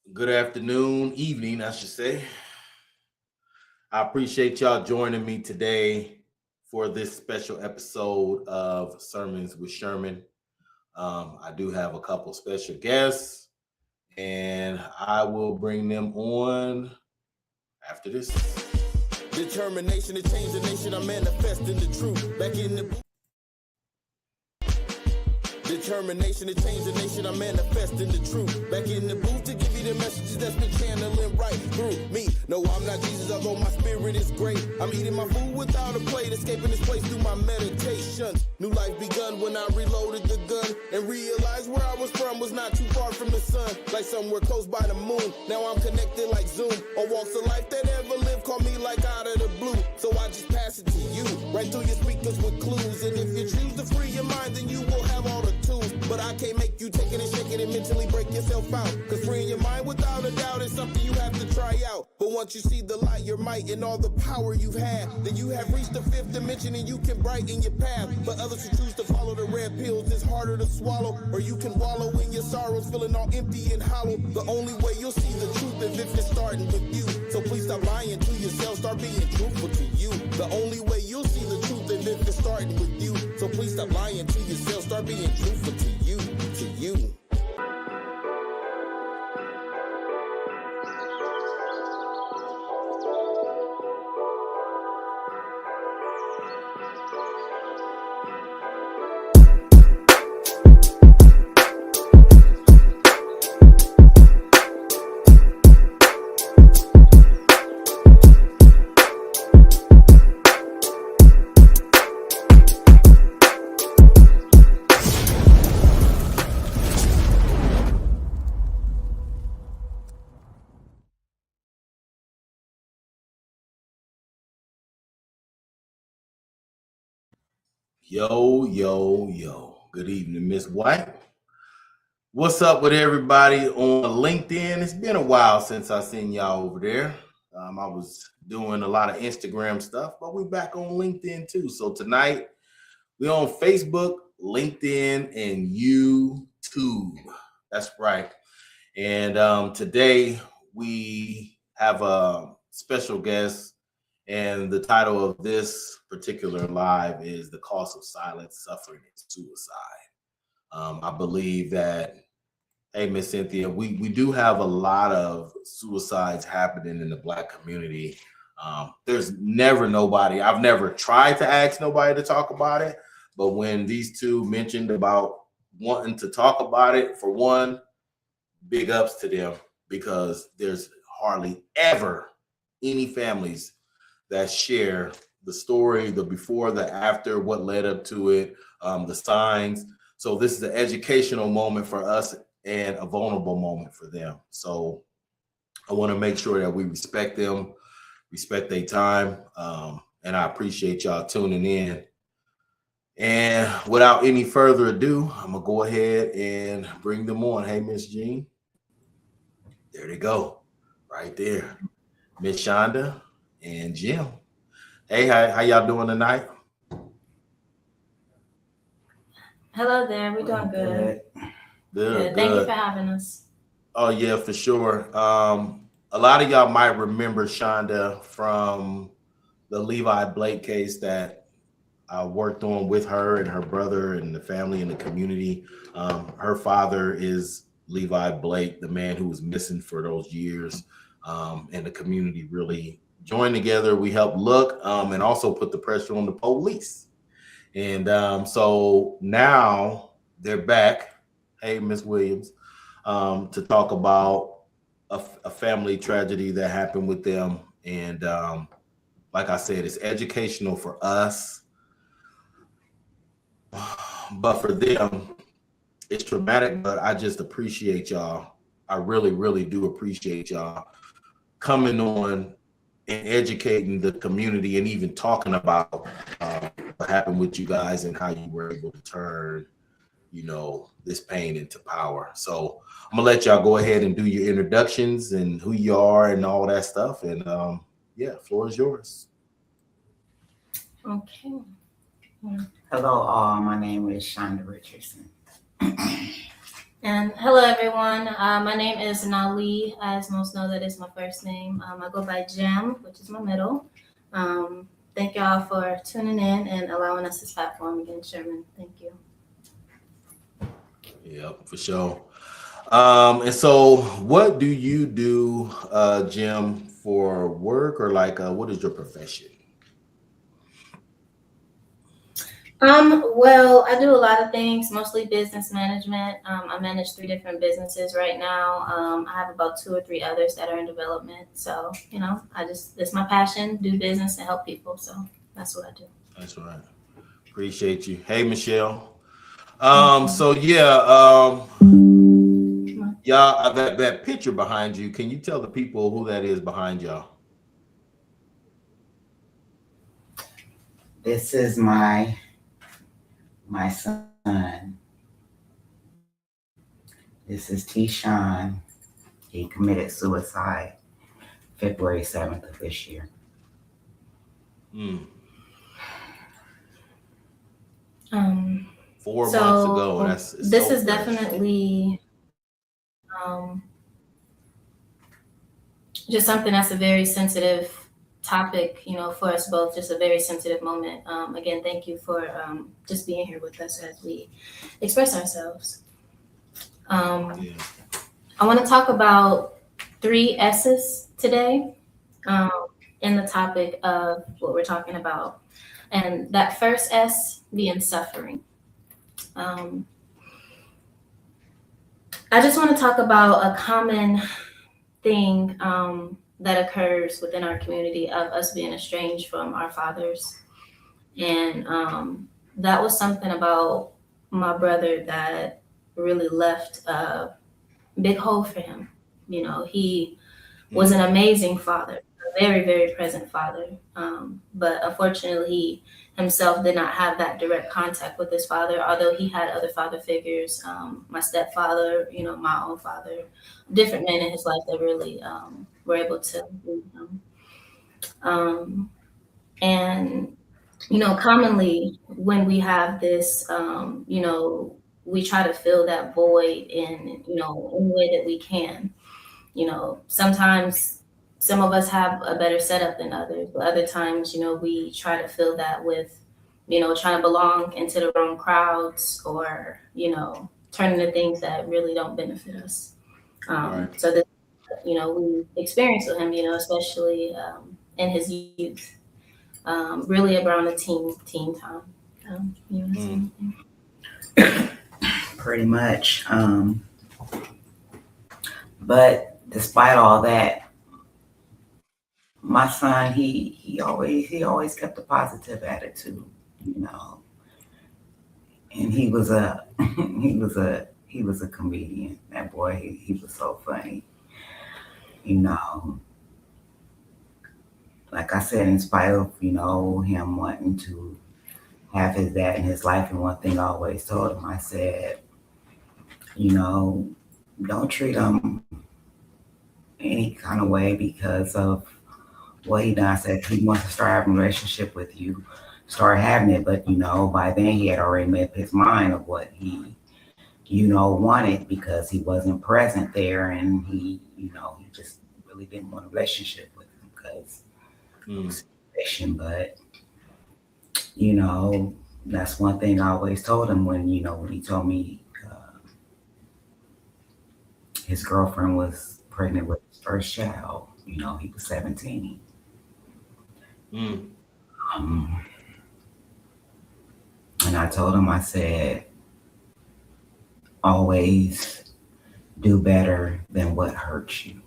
Good afternoon, evening, I should say. I appreciate y'all joining me today for this special episode of Sermons with Sherman. I do have a couple special guests, and I will bring them on after this. Determination to change the nation, I'm manifesting the truth. Back in the Determination to change the nation, I'm manifesting the truth. Back in the booth to give you the messages that's been channeling right through me. No, I'm not Jesus, although my spirit is great. I'm eating my food without a plate, escaping this place through my meditations. New life begun when I reloaded the gun and realized where I was from was not too far from the sun. Like somewhere close by the moon. Now I'm connected like Zoom. On walks of life that ever lived, call me like out of the blue. So I just pass it to you, right through your speakers with clues. And if you choose to free your mind, then you will have all the tools. But I can't make you take it and shake it and mentally break yourself out. Cause freeing your mind without a doubt is something you have to try out. But once you see the light, your might, and all the power you've had, then you have reached the fifth dimension and you can brighten your path. But others who choose to follow the red pills, it's harder to swallow. Or you can wallow in your sorrows, feeling all empty and hollow. The only way you'll see the truth is if it's starting with you. So please stop lying to yourself, start being truthful to you. The only way you'll see the truth is if it's starting with you. So please stop lying to yourself, start being truthful to you, to you. Yo, yo, yo. Good evening, Miss White. What's up with everybody on LinkedIn? It's been a while since I seen y'all over there. I was doing a lot of Instagram stuff, but we're back on LinkedIn too. So tonight we're on Facebook, LinkedIn, and YouTube. That's right. And today we have a special guest, and the title of this particular live is "The Cost of Silence, Suffering, and Suicide." I believe that, hey, Miss Cynthia, we do have a lot of suicides happening in the Black community. There's never nobody, I've never tried to ask nobody to talk about it, but when these two mentioned about wanting to talk about it, for one, big ups to them, because there's hardly ever any families that share the story, the before, the after, what led up to it, the signs. So this is an educational moment for us and a vulnerable moment for them. So I want to make sure that we respect them, respect their time, and I appreciate y'all tuning in. And without any further ado, I'm gonna go ahead and bring them on. Hey, Miss Jean. There they go, right there. Miss Shonda and Jim. Hey, how y'all doing tonight? Hello there. We're doing good. Good. Thank you for having us. Oh yeah, for sure. A lot of y'all might remember Shonda from the Levi Blake case that I worked on with her and her brother and the family and the community. Her father is Levi Blake, the man who was missing for those years, and the community really joined together. We helped look and also put the pressure on the police. And so now they're back. Hey, Miss Williams, to talk about a family tragedy that happened with them. And like I said, it's educational for us, but for them, it's traumatic. But I just appreciate y'all. I really, really do appreciate y'all coming on and educating the community and even talking about what happened with you guys and how you were able to turn, this pain into power. So I'm gonna let y'all go ahead and do your introductions and who you are and all that stuff. And yeah, floor is yours. Okay. Hello, my name is Shonda Richardson. And hello, everyone. My name is Nali. As most know, that is my first name. I go by Jam, which is my middle. Thank y'all for tuning in and allowing us this platform again, Sherman. Thank you. Yep, for sure. And so what do you do, Jim, for work or like what is your profession? Well, I do a lot of things, mostly business management. I manage 3 different businesses right now. I have about 2 or 3 others that are in development. So, it's my passion, do business and help people. So that's what I do. That's right. Appreciate you. Hey, Michelle. Thank you. So yeah, y'all, that picture behind you, can you tell the people who that is behind y'all? This is my son. This is T-Sean. He committed suicide February 7th of this year. Mm, Um, 4 months ago. This so is fresh. definitely um, just something that's a very sensitive topic, for us both, just a very sensitive moment. Again, thank you for just being here with us as we express ourselves. Yeah. I want to talk about 3 S's today um, in the topic of what we're talking about. And that first S being suffering. Um, I just want to talk about a common thing that occurs within our community of us being estranged from our fathers. And that was something about my brother that really left a big hole for him. He was an amazing father, a very, very present father. But unfortunately, he himself did not have that direct contact with his father, although he had other father figures, my stepfather, my own father, different men in his life that really were able to lead him. Um, and, commonly when we have this, we try to fill that void in any way that we can. Sometimes some of us have a better setup than others, but other times, we try to fill that with, trying to belong into the wrong crowds or, turning to things that really don't benefit us. Right. So that, we experience with him, especially in his youth, really around the teen time. You want to say Mm, anything? Pretty much. But despite all that, my son, he always kept a positive attitude, you know. And he was a he was a comedian. That boy, he was so funny, you know. Like I said, in spite of, him wanting to have his dad in his life, and one thing I always told him, I said, you know, don't treat him any kind of way because of what he done. I said he wants to start having a relationship with you, start having it, but by then he had already made up his mind of what he, wanted, because he wasn't present there, and he just really didn't want a relationship with him because of the mm, situation. But you know, that's one thing I always told him when he told me his girlfriend was pregnant with his first child. He was 17. mm, Um, and I told him, I said, always do better than what hurts you.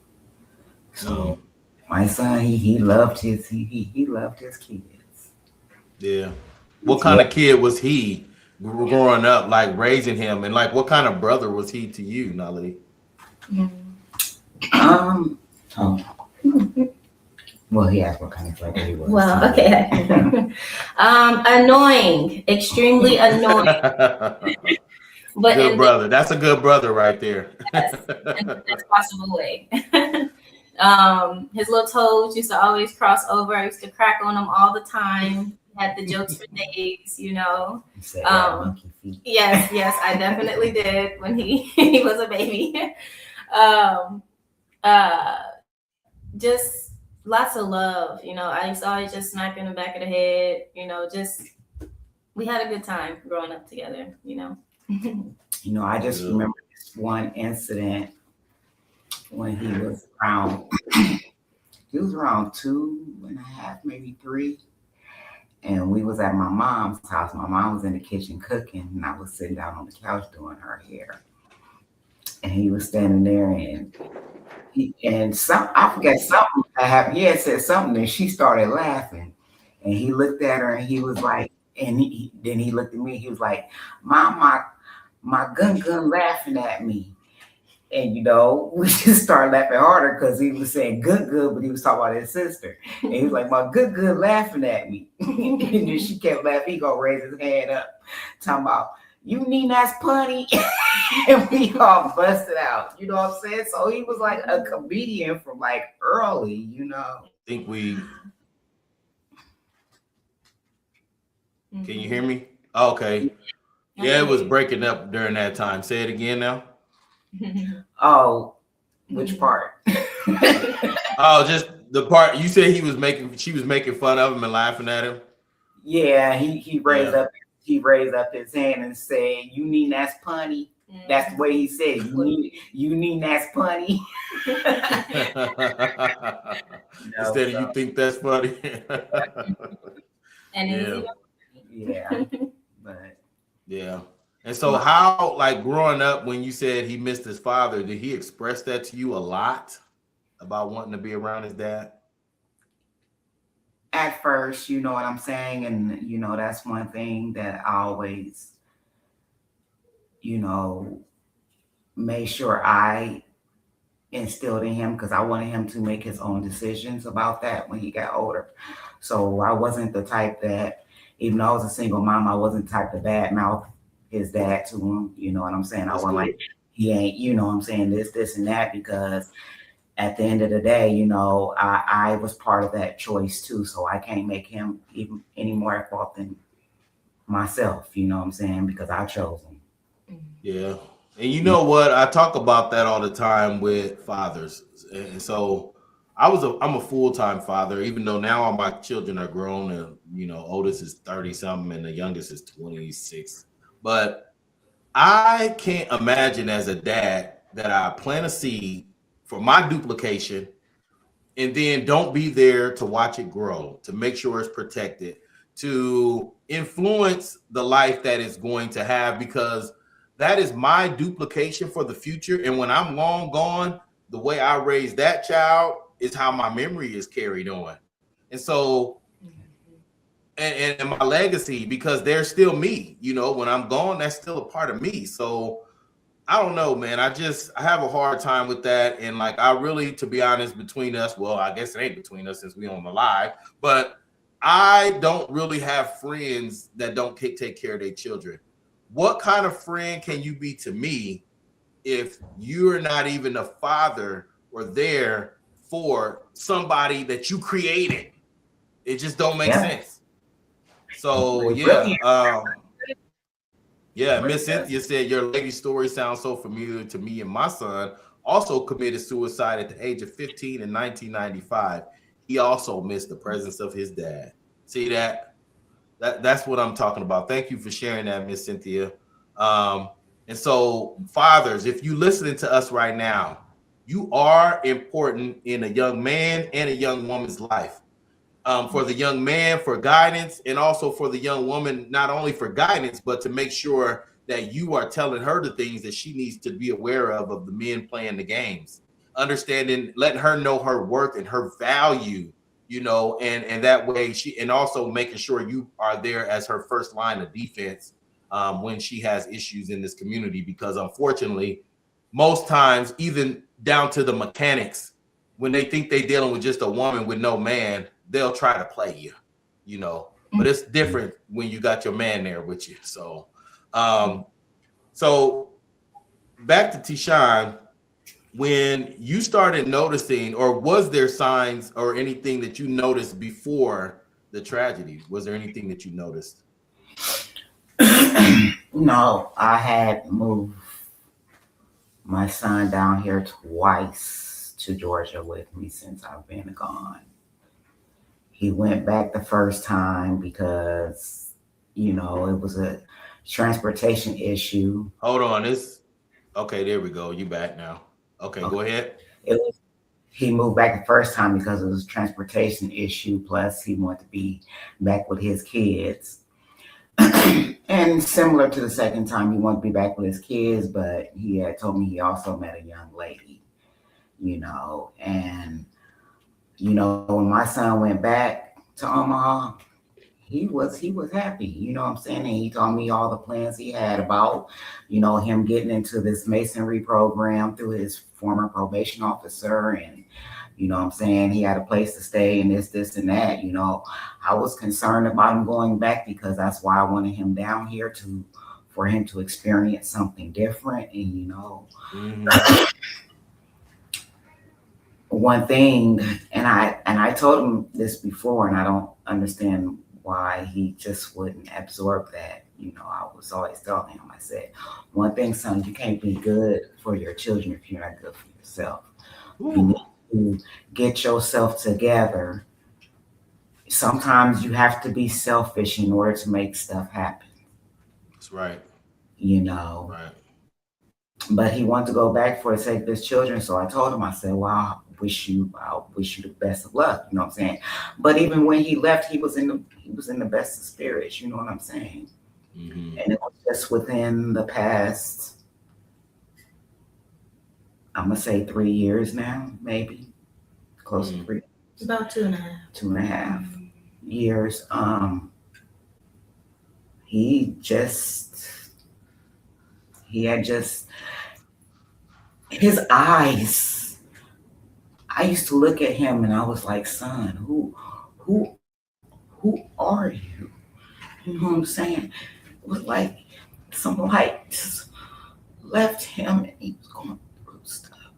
So mm. my son, he loved he loved his kids. Yeah. What kind Yeah. of kid was he growing up, like raising him, and like what kind of brother was he to you, Nali? Mhm. Um. Oh, well, he asked what kind of brother he was. Well, okay. Annoying, extremely annoying, but Good in the brother. That's a good brother right there. best, in the best possible way. His little toes used to always cross over. I used to crack on him all the time. had the jokes for days, you know. You said that monkey feet. Yes, I definitely did when he was a baby. um, just lots of love, you know. I used to always just smack in the back of the head, you know. Just we had a good time growing up together, you know. You know, I just remember this one incident when he was around. He was around 2.5, maybe 3. And we was at my mom's house. My mom was in the kitchen cooking, and I was sitting down on the couch doing her hair. And he was standing there, and I forget something that happened. He had said something, and she started laughing. And he looked at her, and he was like, and then he looked at me. He was like, "Mom, my gun laughing at me." And, you know, we just started laughing harder because he was saying good, but he was talking about his sister. And he was like, "My good laughing at me." And then she kept laughing. He gonna raise his hand up, talking about, "You mean that's punny?" And we all busted out. You know what I'm saying? So he was like a comedian from like early, you know. I think Can you hear me? Okay. Yeah, it was breaking up during that time. Say it again now. Oh, which part? Oh, just the part you said she was making fun of him and laughing at him. Yeah, he raised up his hand and said, "You mean that's punny?" That's the way he said, you mean that's punny? Instead of you think that's funny. And yeah. But yeah. And so how, like growing up, when you said he missed his father, did he express that to you a lot about wanting to be around his dad? At first, you know what I'm saying? And, you know, that's one thing that I always, you know, made sure I instilled in him because I wanted him to make his own decisions about that when he got older. So I wasn't the type that, even though I was a single mom, I wasn't the type to badmouth his dad to him. You know what I'm saying? I wasn't like, he ain't, you know what I'm saying, this and that, because at the end of the day, you know, I was part of that choice too. So I can't make him even any more at fault than myself, you know what I'm saying? Because I chose him. Yeah. And you know what? I talk about that all the time with fathers. And so I'm a full-time father, even though now all my children are grown and, you know, oldest is 30 something and the youngest is 26. But I can't imagine as a dad that I plant a seed for my duplication and then don't be there to watch it grow, to make sure it's protected, to influence the life that it's going to have, because that is my duplication for the future. And when I'm long gone, the way I raised that child is how my memory is carried on. And so, and my legacy, because they're still me, you know, when I'm gone, that's still a part of me. So I don't know, man. I have a hard time with that. And like, I really, to be honest, between us, well, I guess it ain't between us since we on the live, but I don't really have friends that don't take care of their children. What kind of friend can you be to me if you're not even a father or there for somebody that you created? It just don't make sense. So yeah, Miss Cynthia said your lady story sounds so familiar to me, and my son also committed suicide at the age of 15 in 1995. He also missed the presence of his dad. See that? That's what I'm talking about. Thank you for sharing that, Miss Cynthia. And so, fathers, if you listening to us right now, you are important in a young man and a young woman's life. For the young man, for guidance, and also for the young woman, not only for guidance, but to make sure that you are telling her the things that she needs to be aware of the men playing the games, understanding, letting her know her worth and her value, you know, and that way and also making sure you are there as her first line of defense when she has issues in this community, because unfortunately, most times, even down to the mechanics, when they think they're dealing with just a woman with no man, they'll try to play you, you know, but it's different when you got your man there with you. So, so back to Tishan, when you started noticing, or was there signs or anything that you noticed before the tragedy? Was there anything that you noticed? No, I had moved my son down here twice to Georgia with me since I've been gone. He went back the first time because, it was a transportation issue. Hold on, okay. There we go. You back now? Okay, go Okay. ahead. It was, he moved back the first time because it was a transportation issue. Plus, he wanted to be back with his kids. And similar to the second time, he wanted to be back with his kids, but he had told me he also met a young lady, and when my son went back to Omaha, he was happy, what I'm saying? And he told me all the plans he had about, him getting into this masonry program through his former probation officer. And what I'm saying, he had a place to stay and this and that. I was concerned about him going back because that's why I wanted him down here for him to experience something different. And Mhm. one thing, and I told him this before, and I don't understand why he just wouldn't absorb that. I was always telling him, I said, one thing, son, you can't be good for your children if you're not good for yourself. You need to get yourself together. Sometimes you have to be selfish in order to make stuff happen, That's right. you know. Right. But he wanted to go back for the sake of his children. So I told him, I said, well, I wish you the best of luck, you know what I'm saying? But even when he left, he was in the best of spirits, you know what I'm saying? Mm-hmm. And it was just within the past, I'm gonna say 3 years now, maybe close to three, About 2.5. 2.5 years. He had just his eyes. I used to look at him and I was like, son, who are you? You know what I'm saying? It was like some light just left him and he was going through stuff,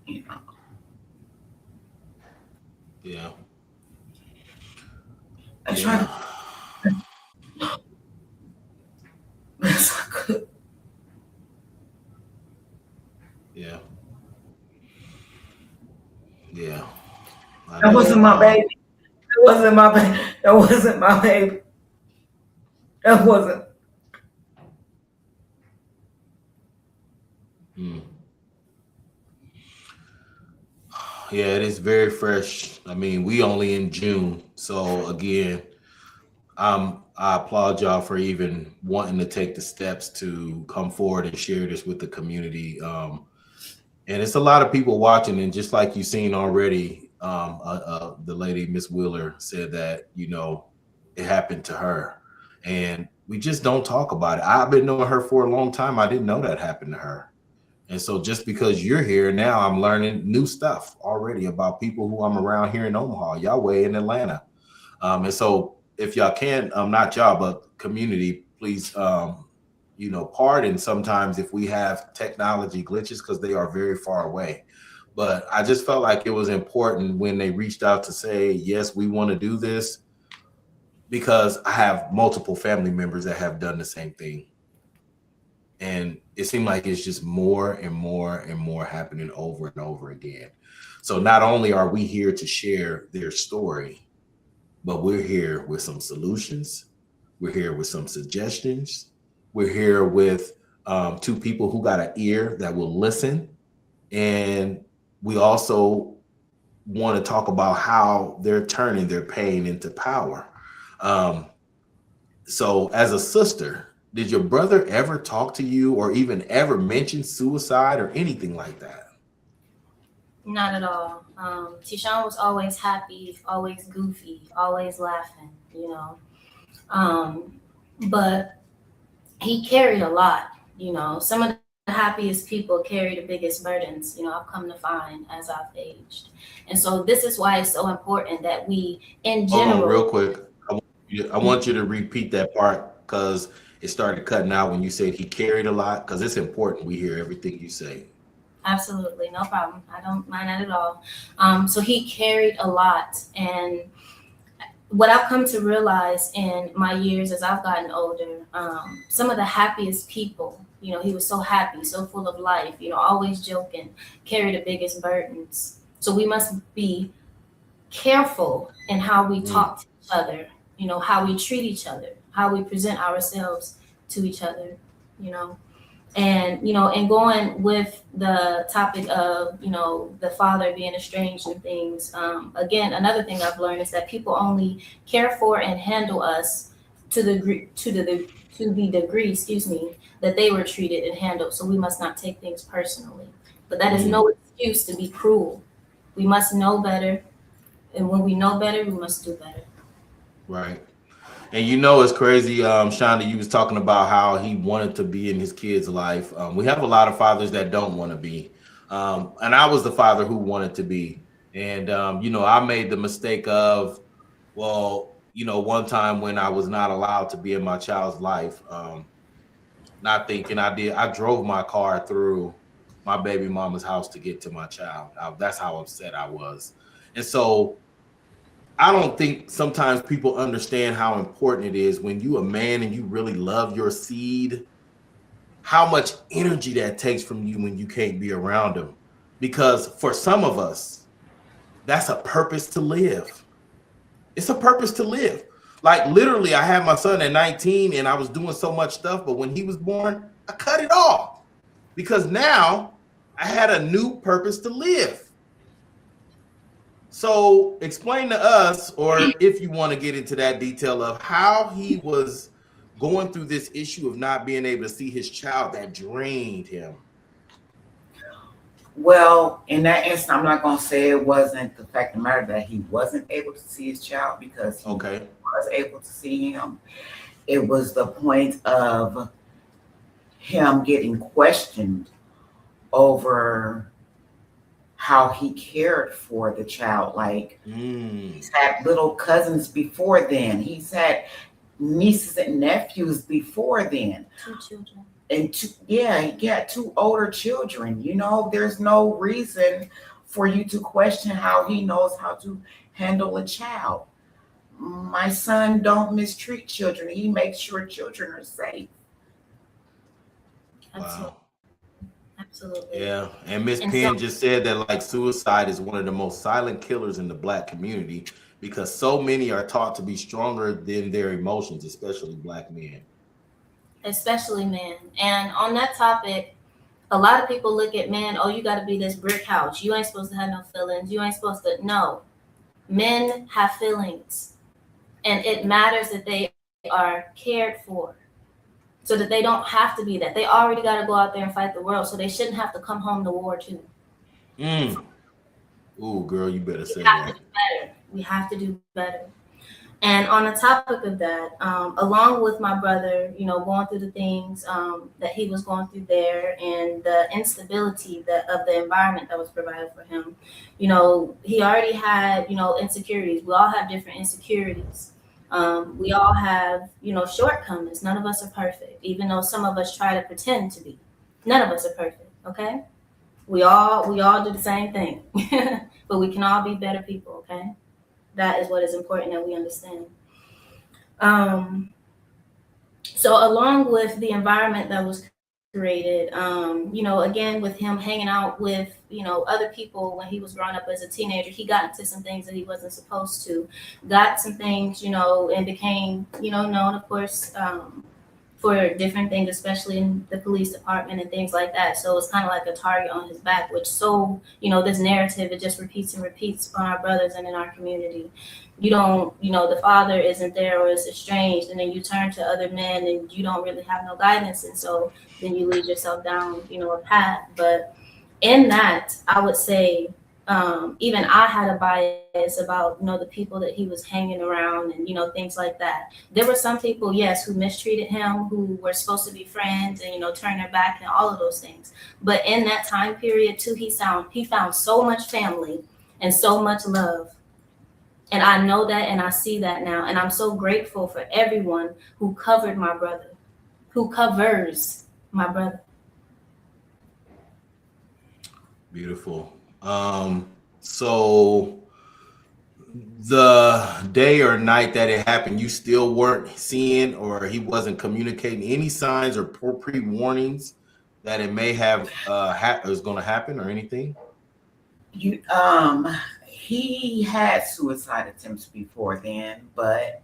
you know. Yeah. I tried Yeah. to best I could. Yeah. Yeah. I That know. wasn't my baby. That wasn't my baby. That wasn't my baby. That wasn't. Mm. Yeah, it is very fresh. I mean, we only in June, so again, I applaud y'all for even wanting to take the steps to come forward and share this with the community. And it's a lot of people watching, and just like you've seen already, the lady Miss Wheeler said that it happened to her, and we just don't talk about it. I've been knowing her for a long time. I didn't know that happened to her. And so just because you're here now, I'm learning new stuff already about people who I'm around here in Omaha, Yahweh in Atlanta. And so if y'all can, not y'all, but community, please, pardon sometimes if we have technology glitches because they are very far away. But I just felt like it was important when they reached out to say, yes, we want to do this, because I have multiple family members that have done the same thing. And it seemed like it's just more and more and more happening over and over again. So not only are we here to share their story, but we're here with some solutions. We're here with some suggestions. We're here with two people who got an ear that will listen. And we also want to talk about how they're turning their pain into power. Um, so, as a sister, did your brother ever talk to you or even ever mention suicide or anything like that? Not at all. Tishawn was always happy, always goofy, always laughing, But he carried a lot, Some of the happiest people carry the biggest burdens, I've come to find as I've aged. And so this is why it's so important that we, in Hold on, real general, quick. I want you to repeat that part because it started cutting out when you said he carried a lot, because it's important we hear everything you say. absolutely, no problem. I don't mind that at all. So he carried a lot. And what I've come to realize in my years as I've gotten older, some of the happiest people, he was so happy, so full of life, always joking, carry the biggest burdens. So we must be careful in how we talk to each other, how we treat each other, how we present ourselves to each other, you know. And going with the topic of the father being estranged and things, again, another thing I've learned is that people only care for and handle us to the degree, excuse me, that they were treated and handled. So we must not take things personally, but that is no excuse to be cruel. We must know better, and when we know better, we must do better. Right. And it's crazy, Shonda, you was talking about how he wanted to be in his kid's life. We have a lot of fathers that don't want to be. And I was the father who wanted to be. And, I made the mistake of, one time when I was not allowed to be in my child's life, not thinking I drove my car through my baby mama's house to get to my child. That's how upset I was. And so I don't think sometimes people understand how important it is when you a man and you really love your seed, how much energy that takes from you when you can't be around them. Because for some of us, that's a purpose to live. It's a purpose to live. Like literally, I had my son at 19 and I was doing so much stuff, but when he was born, I cut it off because now I had a new purpose to live. So explain to us, or if you want to get into that detail of how he was going through this issue of not being able to see his child that drained him. Well, in that instance, I'm not going to say it wasn't the fact of the matter that he wasn't able to see his child, because he was able to see him. It was the point of him getting questioned over how he cared for the child. Like he's had little cousins before then. He's had nieces and nephews before then. 2 children. And he got 2 older children. There's no reason for you to question how he knows how to handle a child. My son don't mistreat children. He makes sure children are safe. Wow. Absolutely. Yeah. And Miss Penn just said that like suicide is one of the most silent killers in the Black community because so many are taught to be stronger than their emotions, especially Black men. Especially men. And on that topic, a lot of people look at men, oh, you got to be this brick house. You ain't supposed to have no feelings. You ain't supposed to. No. Men have feelings. And it matters that they are cared for, so that they don't have to be that. They already got to go out there and fight the world, so they shouldn't have to come home to war too. Ooh, girl, you better say that. We have to do better. And on the topic of that, along with my brother, going through the things that he was going through there and the instability of the environment that was provided for him, he already had, insecurities. We all have different insecurities. We all have, shortcomings. None of us are perfect, even though some of us try to pretend to be. None of us are perfect, okay? We all do the same thing, but we can all be better people, okay? That is what is important that we understand. So along with the environment that was created, again, with him hanging out with, other people when he was growing up as a teenager, he got into some things that he wasn't supposed to, got some things, and became, known, of course, for different things, especially in the police department and things like that. So it's kind of like a target on his back, which this narrative, it just repeats and repeats on our brothers and in our community. You don't, the father isn't there or is estranged, and then you turn to other men and you don't really have no guidance. And so then you lead yourself down, a path. But in that, I would say, even I had a bias about, the people that he was hanging around and, things like that. There were some people, yes, who mistreated him, who were supposed to be friends and, turn their back and all of those things. But in that time period too, he found so much family and so much love. And I know that, and I see that now. And I'm so grateful for everyone who covered my brother, who covers my brother. Beautiful. So the day or night that it happened, you still weren't seeing, or he wasn't communicating any signs or pre-warnings that it may have is going to happen or anything? You he had suicide attempts before then, but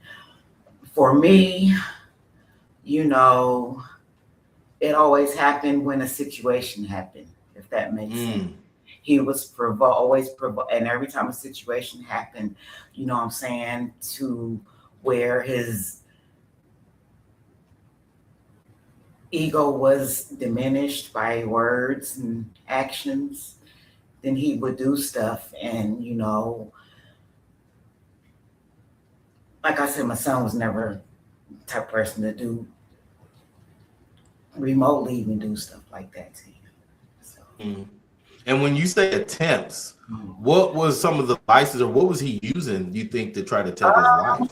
for me, you know, it always happened when a situation happened, if that makes sense. He was always and every time a situation happened, you know what I'm saying, to where his ego was diminished by words and actions, then he would do stuff. And, you know, like I said, my son was never the type of person to do remotely even do stuff like that to him. So, And when you say attempts, what was some of the vices, or what was he using, you think, to try to take his life?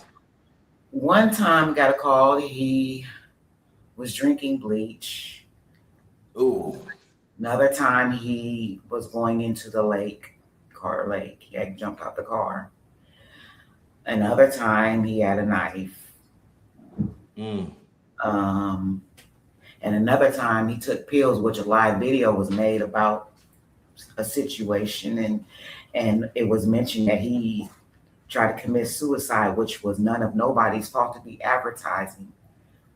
One time got a call, he was drinking bleach. Ooh. Another time he was going into the lake, Carter Lake. He had jumped out the car. Another time he had a knife. And another time he took pills, which a live video was made about a situation, and it was mentioned that he tried to commit suicide, which was nobody's fault to be advertising.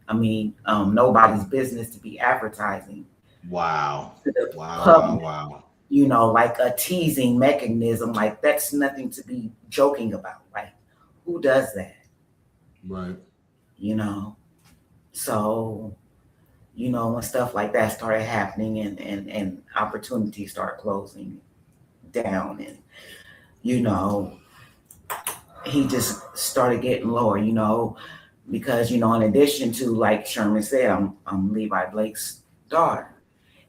I mean, nobody's business to be advertising. Wow. Wow. You know, like a teasing mechanism, like that's nothing to be joking about. Like, who does that? Right. You know, so, you know, when stuff like that started happening and opportunities start closing down, and, you know, he just started getting lower, you know, because, you know, in addition to, like Sherman said, I'm Levi Blake's daughter.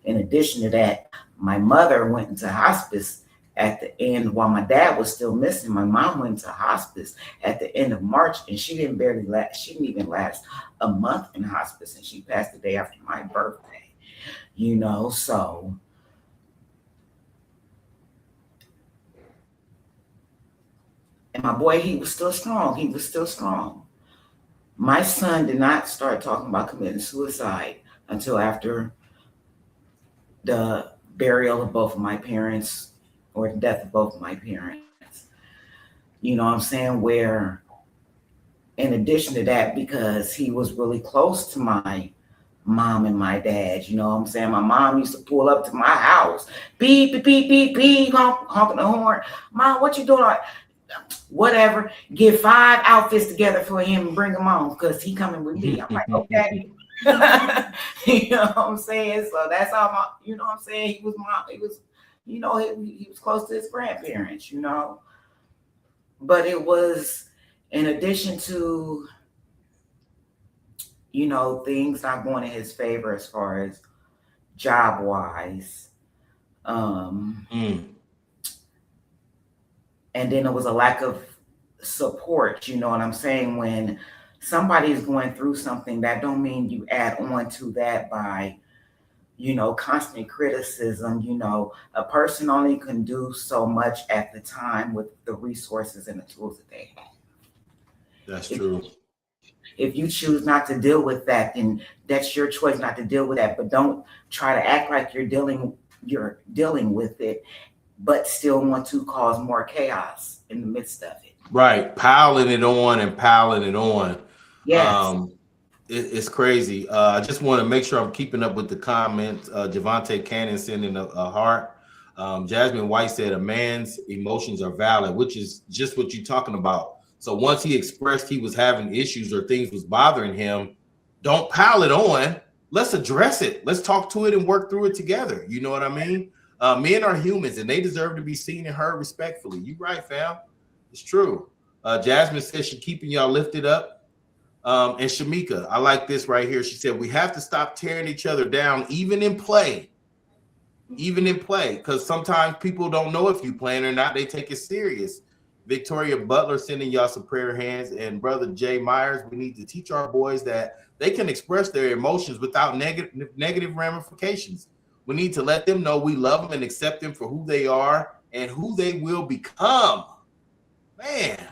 In addition to that, my mother went into hospice at the end while my dad was still missing. My mom went into hospice at the end of March, and she didn't even last a month in hospice, and she passed the day after my birthday, you know, so. And my boy, he was still strong. My son did not start talking about committing suicide until after the burial of both of my parents, or the death of both of my parents. You know what I'm saying? Where, in addition to that, because he was really close to my mom and my dad, you know what I'm saying? My mom used to pull up to my house, beep, beep, beep, beep, beep, honking the horn. Mom, what you doing? Whatever, get 5 outfits together for him and bring him on, because he coming with me. I'm like, okay. You know what I'm saying? So that's how you know what I'm saying? He was, you know, he was close to his grandparents, you know. But it was in addition to, you know, things not going in his favor as far as job wise. And then it was a lack of support, you know what I'm saying? When somebody's going through something, that don't mean you add on to that by, you know, constant criticism. You know, a person only can do so much at the time with the resources and the tools that they have. That's true. If you choose not to deal with that, then that's your choice not to deal with that. But don't try to act like you're dealing with it, but still want to cause more chaos in the midst of it. Right. Piling it on. Yes. It's crazy. I just want to make sure I'm keeping up with the comments. Javante Cannon sending a heart. Jasmine White said a man's emotions are valid, which is just what you're talking about. So once he expressed he was having issues or things was bothering him, don't pile it on. Let's address it. Let's talk to it and work through it together. You know what I mean? Men are humans and they deserve to be seen and heard respectfully. You right, fam. It's true. Jasmine says she's keeping y'all lifted up. And Shamika, I like this right here. She said, we have to stop tearing each other down, even in play. Because sometimes people don't know if you playing or not. They take it serious. Victoria Butler sending y'all some prayer hands. And Brother Jay Myers, we need to teach our boys that they can express their emotions without negative ramifications. We need to let them know we love them and accept them for who they are and who they will become. Man,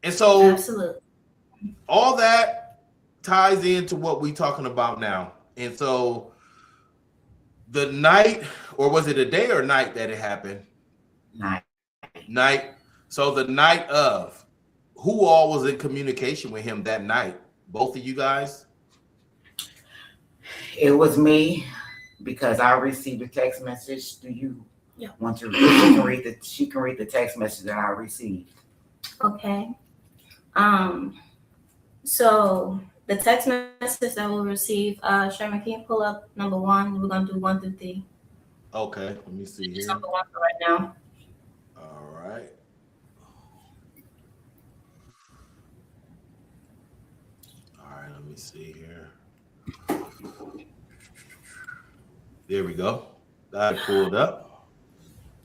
And so Absolutely. all that ties into what we're talking about now. And so the night, or was it a day or night that it happened? Night. Night. So the night of, who all was in communication with him that night? Both of you guys? It was me because I received a text message. Do you Yeah. want to read she can read the text message that I received. Okay. So the text message that we'll receive, Sherman, can you pull up number 1? We're gonna do 1 through 3. Okay, let me see Just here. number 1 for right now. All right. All right, let me see here. There we go. Got it pulled up.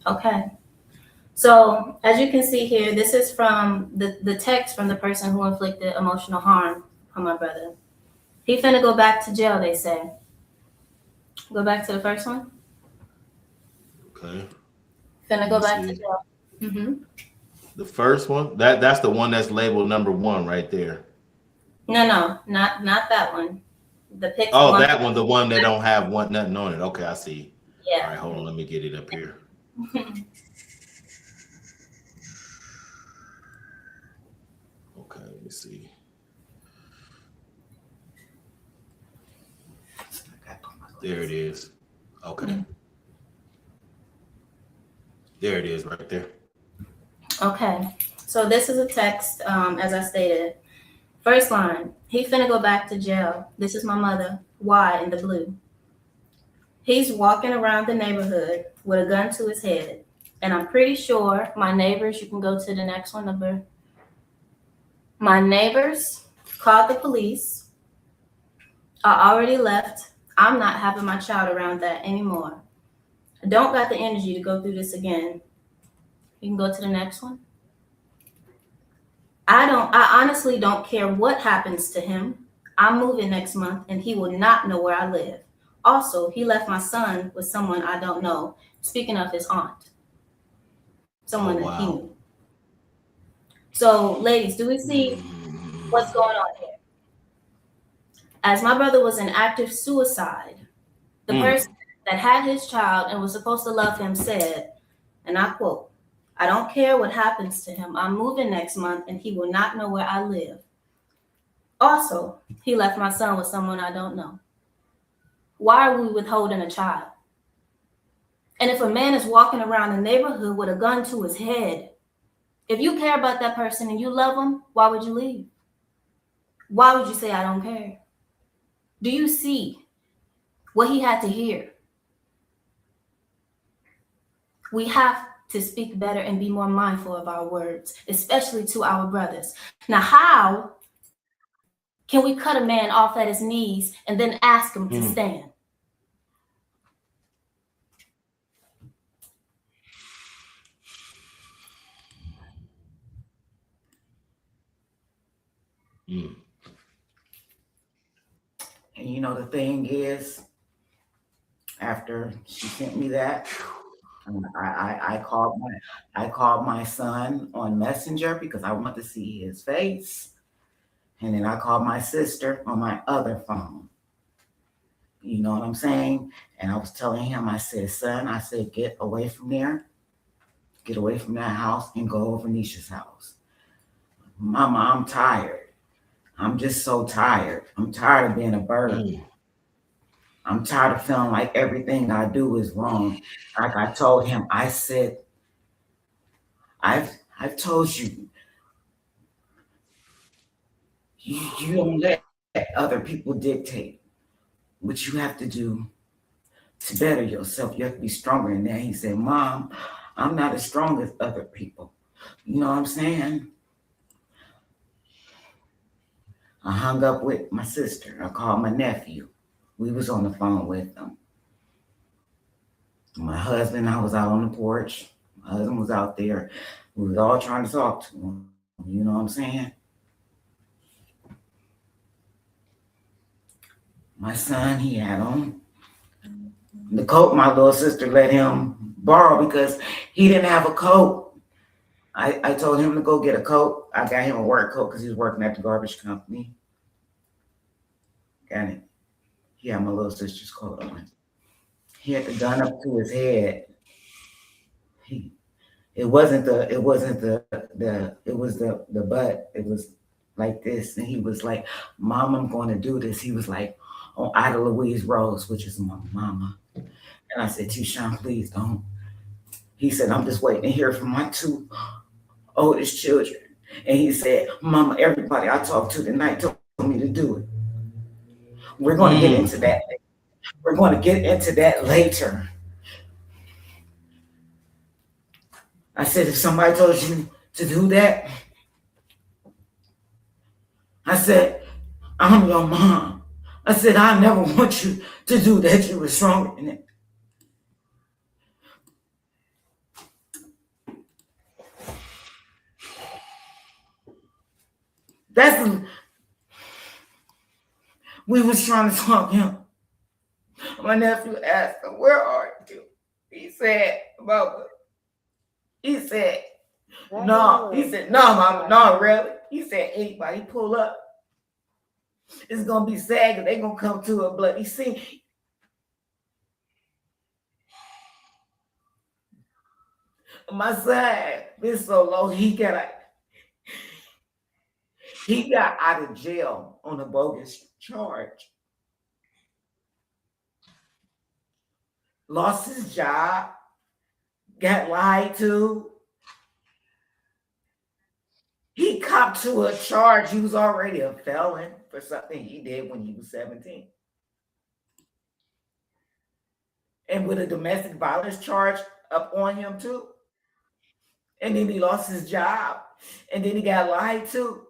Okay. So as you can see here, this is from the text from the person who inflicted emotional harm on my brother. He finna go back to jail, they say. Go back to the first one. Okay. Finna go Let me back to see. jail. Mm-hmm. The first one, that's the one that's labeled number 1 right there. No, not that one. The picture. Oh, that one, the one that don't have nothing on it. Okay, I see. All Yeah. right, hold on, let me get it up here. Okay, let me see. There it is. Okay. There it is right there. Okay. So this is a text, as I stated. First line, he finna go back to jail. This is my mother. Why in the blue? He's walking around the neighborhood with a gun to his head. And I'm pretty sure my neighbors, you can go to the next one, number. My neighbors called the police. I already left. I'm not having my child around that anymore. I don't got the energy to go through this again. You can go to the next one. I honestly don't care what happens to him. I'm moving next month and he will not know where I live. Also, he left my son with someone I don't know. Speaking of his aunt, someone that he knew. So, ladies, do we see what's going on here? As my brother was in active suicide, the person that had his child and was supposed to love him said, and I quote, "I don't care what happens to him. I'm moving next month and he will not know where I live. Also, he left my son with someone I don't know. Why are we withholding a child? And if a man is walking around the neighborhood with a gun to his head, if you care about that person and you love him, why would you leave? Why would you say, I don't care? Do you see what he had to hear? We have to speak better and be more mindful of our words, especially to our brothers. Now, how can we cut a man off at his knees and then ask him to stand? And you know the thing is, after she sent me that, I called my son on Messenger because I want to see his face. And then I called my sister on my other phone. You know what I'm saying? And I was telling him, I said, son, I said, get away from there. Get away from that house and go over Nisha's house. Mama, I'm tired. I'm just so tired. I'm tired of being a burden. I'm tired of feeling like everything I do is wrong. Like I told him, I said, I've told you, you don't let other people dictate what you have to do to better yourself. You have to be stronger than that. He said, Mom, I'm not as strong as other people. You know what I'm saying? I hung up with my sister. I called my nephew. We was on the phone with them. My husband, I was out on the porch. My husband was out there. We was all trying to talk to him. You know what I'm saying? My son, he had on the coat my little sister let him borrow because he didn't have a coat. I told him to go get a coat. I got him a work coat because he was working at the garbage company. Got it. He had my little sister's coat on. He had the gun up to his head. He, it was the butt. It was like this. And he was like, Mom, I'm going to do this. He was like, on Ida Louise Rose, which is my mama. And I said, Tishawn, please don't. He said, I'm just waiting to hear from my two oldest children. And he said, Mama, everybody I talked to tonight told me to do it. We're going to get into that. We're going to get into that later. I said, if somebody told you to do that, I said, I'm your mom. I said, I never want you to do that. You were stronger than it. We was trying to talk him. My nephew asked him, where are you? He said, Bubba. He said, no. He said, no, Mama, no, really. He said, anybody pull up, it's going to be sad because they're going to come to a bloody scene. My son been so low, he got out of jail on a bogus charge. Lost his job, got lied to. He copped to a charge. He was already a felon for something he did when he was 17. And with a domestic violence charge up on him too. And then he lost his job. And then he got lied to.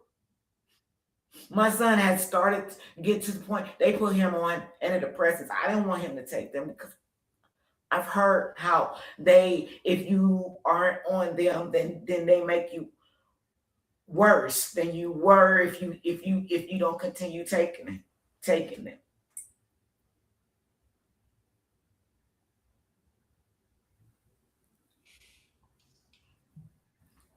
My son had started to get to the point, they put him on antidepressants. I didn't want him to take them because I've heard how if you aren't on them, then they make you worse than you were if you don't continue taking them.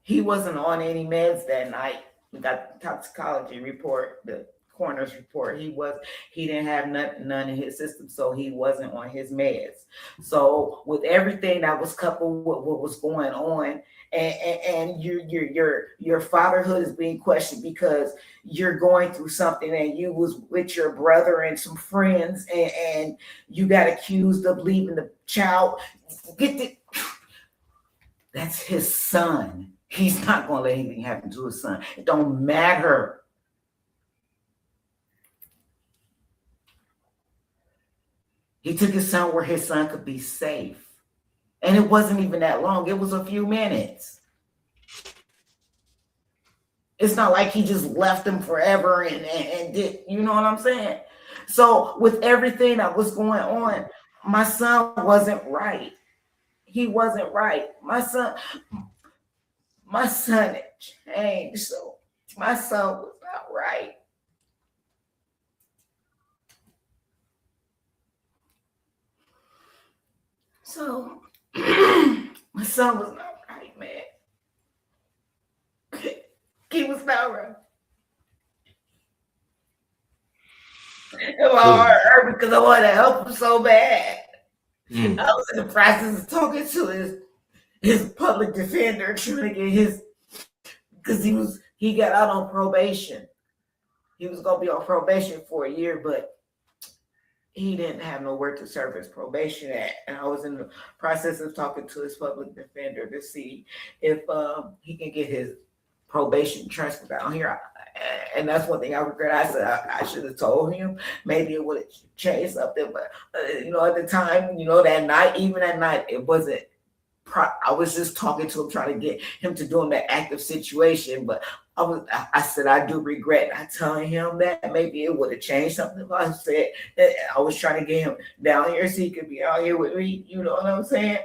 He wasn't on any meds that night. We got the toxicology report, the coroner's report. He didn't have none in his system, so he wasn't on his meds. So with everything that was coupled with what was going on, and your fatherhood is being questioned because you're going through something, and you was with your brother and some friends, and you got accused of leaving the child. That's his son. He's not going to let anything happen to his son. It don't matter. He took his son where his son could be safe. And it wasn't even that long. It was a few minutes. It's not like he just left him forever and did, you know what I'm saying? So with everything that was going on, my son wasn't right. He wasn't right. My son had changed, so my son was not right. So my son was not right, man. He was not right. It was hard because I wanted to help him so bad. I was in the process of talking to his public defender, trying to get because he got out on probation. He was gonna be on probation for a year, but he didn't have nowhere to serve his probation at. And I was in the process of talking to his public defender to see if he can get his probation transferred down here. And that's one thing I regret. I said I should have told him. Maybe it would have changed something. But at the time, that night, even that night, it wasn't. I was just talking to him, trying to get him to do him that active situation. But I said I do regret not telling him that. Maybe it would have changed something. I said I was trying to get him down here so he could be out here with me. You know what I'm saying?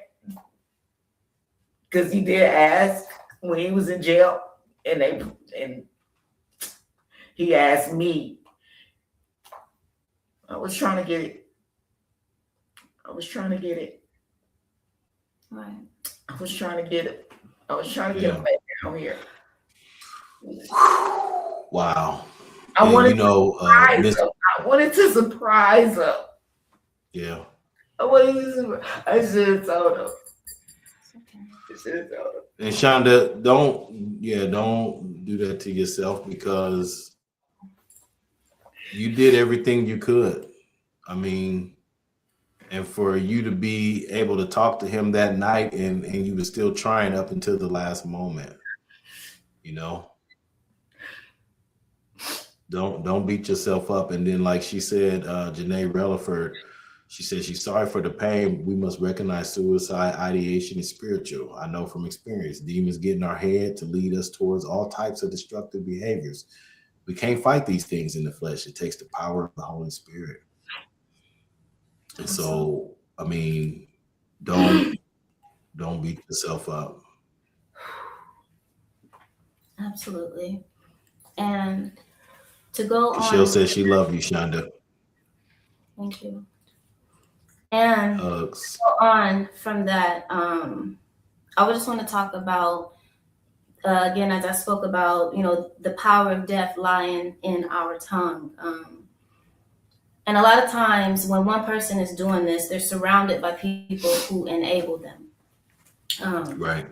Because he did ask when he was in jail, and he asked me. I was trying to get it. Right. I was trying to get it. I was trying to get him back Come here. Wow. I And wanted you know, surprise him. I wanted to surprise him. yeah. I should have told him. Okay. I should have told him. And Shonda, don't do that to yourself, because you did everything you could. I mean, and for you to be able to talk to him that night, and you were still trying up until the last moment, you know, don't beat yourself up. And then, like she said, Janae Relaford, she said she's sorry for the pain. We must recognize suicide ideation is spiritual. I know from experience, demons get in our head to lead us towards all types of destructive behaviors. We can't fight these things in the flesh. It takes the power of the Holy Spirit. And so, I mean, don't beat yourself up. Absolutely. And to go Michelle on, says she loves you, Shonda. thank you. And Hugs. go on from that, I would just want to talk about, again, as I spoke about, the power of death lying in our tongue. And a lot of times when one person is doing this, they're surrounded by people who enable them. Right.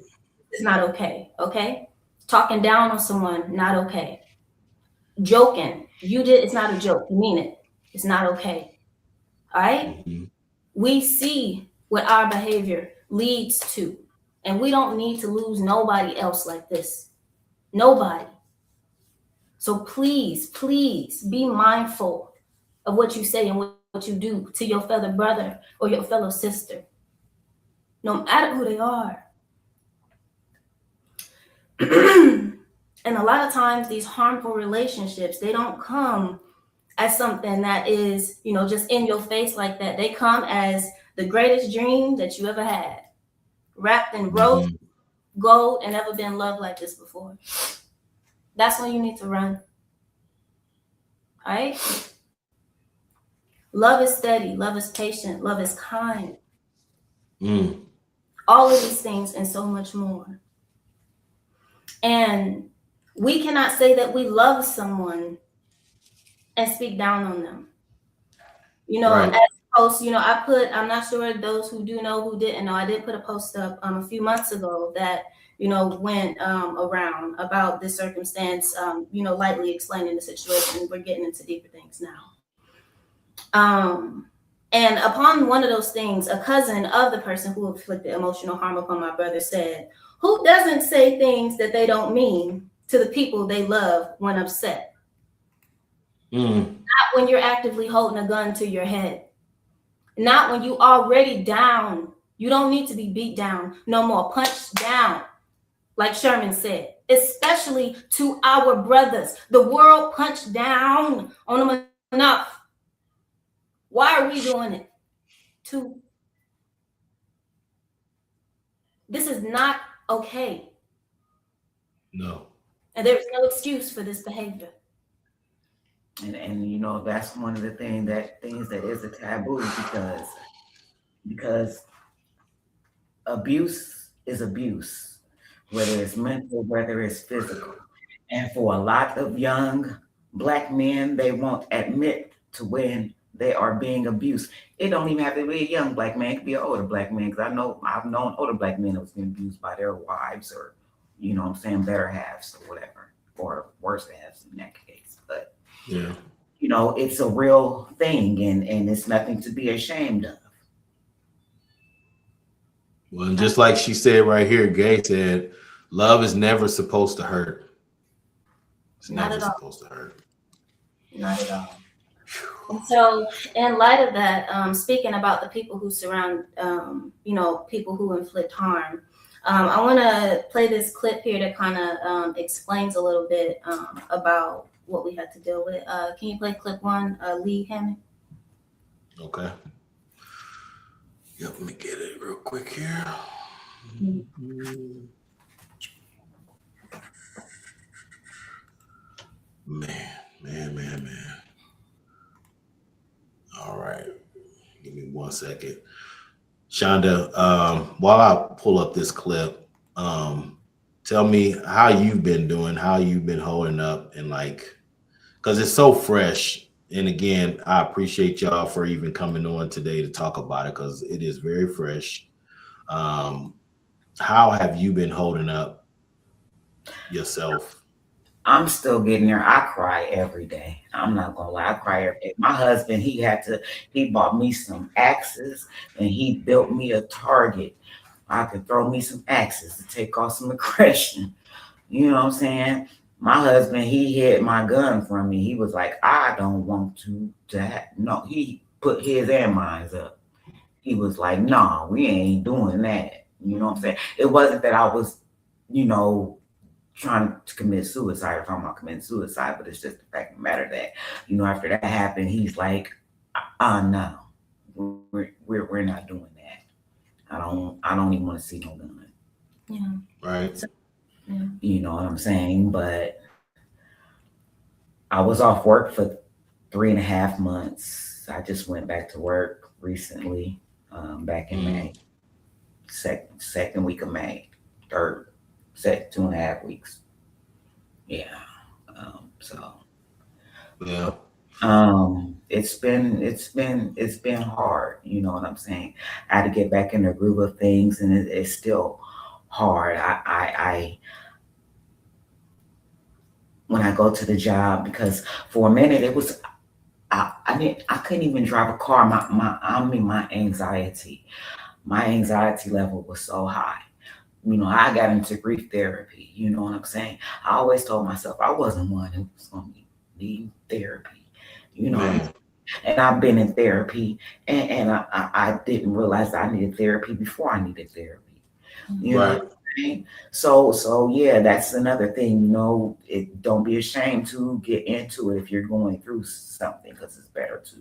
It's not okay. Okay. Talking down on someone, not okay. Joking, it's not a joke. You mean it. It's not okay. All right. Mm-hmm. We see what our behavior leads to, and we don't need to lose nobody else like this. Nobody. So please, please be mindful of what you say and what you do to your fellow brother or your fellow sister, no matter who they are. And a lot of times these harmful relationships, they don't come as something that is, just in your face like that. They come as the greatest dream that you ever had, wrapped in rose, gold, and never been loved like this before. That's when you need to run. All right? Love is steady. Love is patient. Love is kind. All of these things and so much more. And we cannot say that we love someone and speak down on them. Right. As a post, I'm not sure those who do know, who didn't know, I did put a post up a few months ago that, went around about this circumstance, lightly explaining the situation. We're getting into deeper things now. And upon one of those things, a cousin of the person who inflicted emotional harm upon my brother said, "Who doesn't say things that they don't mean to the people they love when upset?" Not when you're actively holding a gun to your head. Not when you already down. You don't need to be beat down no more. Punched down, like Sherman said, especially to our brothers. The world punched down on them enough. Why are we doing it? This is not okay. No. And there is no excuse for this behavior. And that's one of the things that is a taboo, because abuse is abuse, whether it's mental, whether it's physical. And for a lot of young Black men, they won't admit to when they are being abused. It don't even have to be a young Black man. It could be an older Black man, because I've known older Black men that was being abused by their wives, or better halves or whatever, or worse halves in that case. But yeah, it's a real thing, and it's nothing to be ashamed of. Well, and just like she said right here, Gay said, love is never supposed to hurt. It's never supposed to hurt. Not at all. And so, in light of that, speaking about the people who surround, people who inflict harm, I want to play this clip here that kind of explains a little bit about what we had to deal with. Can you play clip 1, Lee Hammond? Okay. Yep, let me get it real quick here. Man. All right. Give me 1 second. Shonda, while I pull up this clip, Tell me how you've been doing, how you've been holding up, and like, because it's so fresh. And again, I appreciate y'all for even coming on today to talk about it because it is very fresh. Um, how have you been holding up yourself? I'm still getting there. I cry every day. I'm not gonna lie, I cry every day. My husband, he bought me some axes and he built me a target. I could throw me some axes to take off some aggression. You know what I'm saying? My husband, he hid my gun from me. He was like, I don't want no, he put his and mine up. He was like, no, we ain't doing that. You know what I'm saying? It wasn't that I was, you know, trying to commit suicide or talking about committing suicide, but it's just the fact of the matter that, you know, after that happened, he's like, no, we're not doing that. I don't even want to see no gun. Yeah. Right. So, yeah. You know what I'm saying? But I was off work for 3.5 months. I just went back to work recently, back in May, second week of May, third, 2.5 weeks. Yeah. So Yeah. it's been hard. You know what I'm saying? I had to get back in the groove of things, and it's still hard. I when I go to the job, because for a minute it was I couldn't even drive a car. My anxiety level was so high. You know, I got into grief therapy. You know what I'm saying? I always told myself I wasn't one who was going to need therapy. You know what I'm saying? Man. And I've been in therapy, and I didn't realize I needed therapy before I needed therapy. You know Right. what I'm saying? So yeah, that's another thing. You know, don't be ashamed to get into it if you're going through something, because it's better to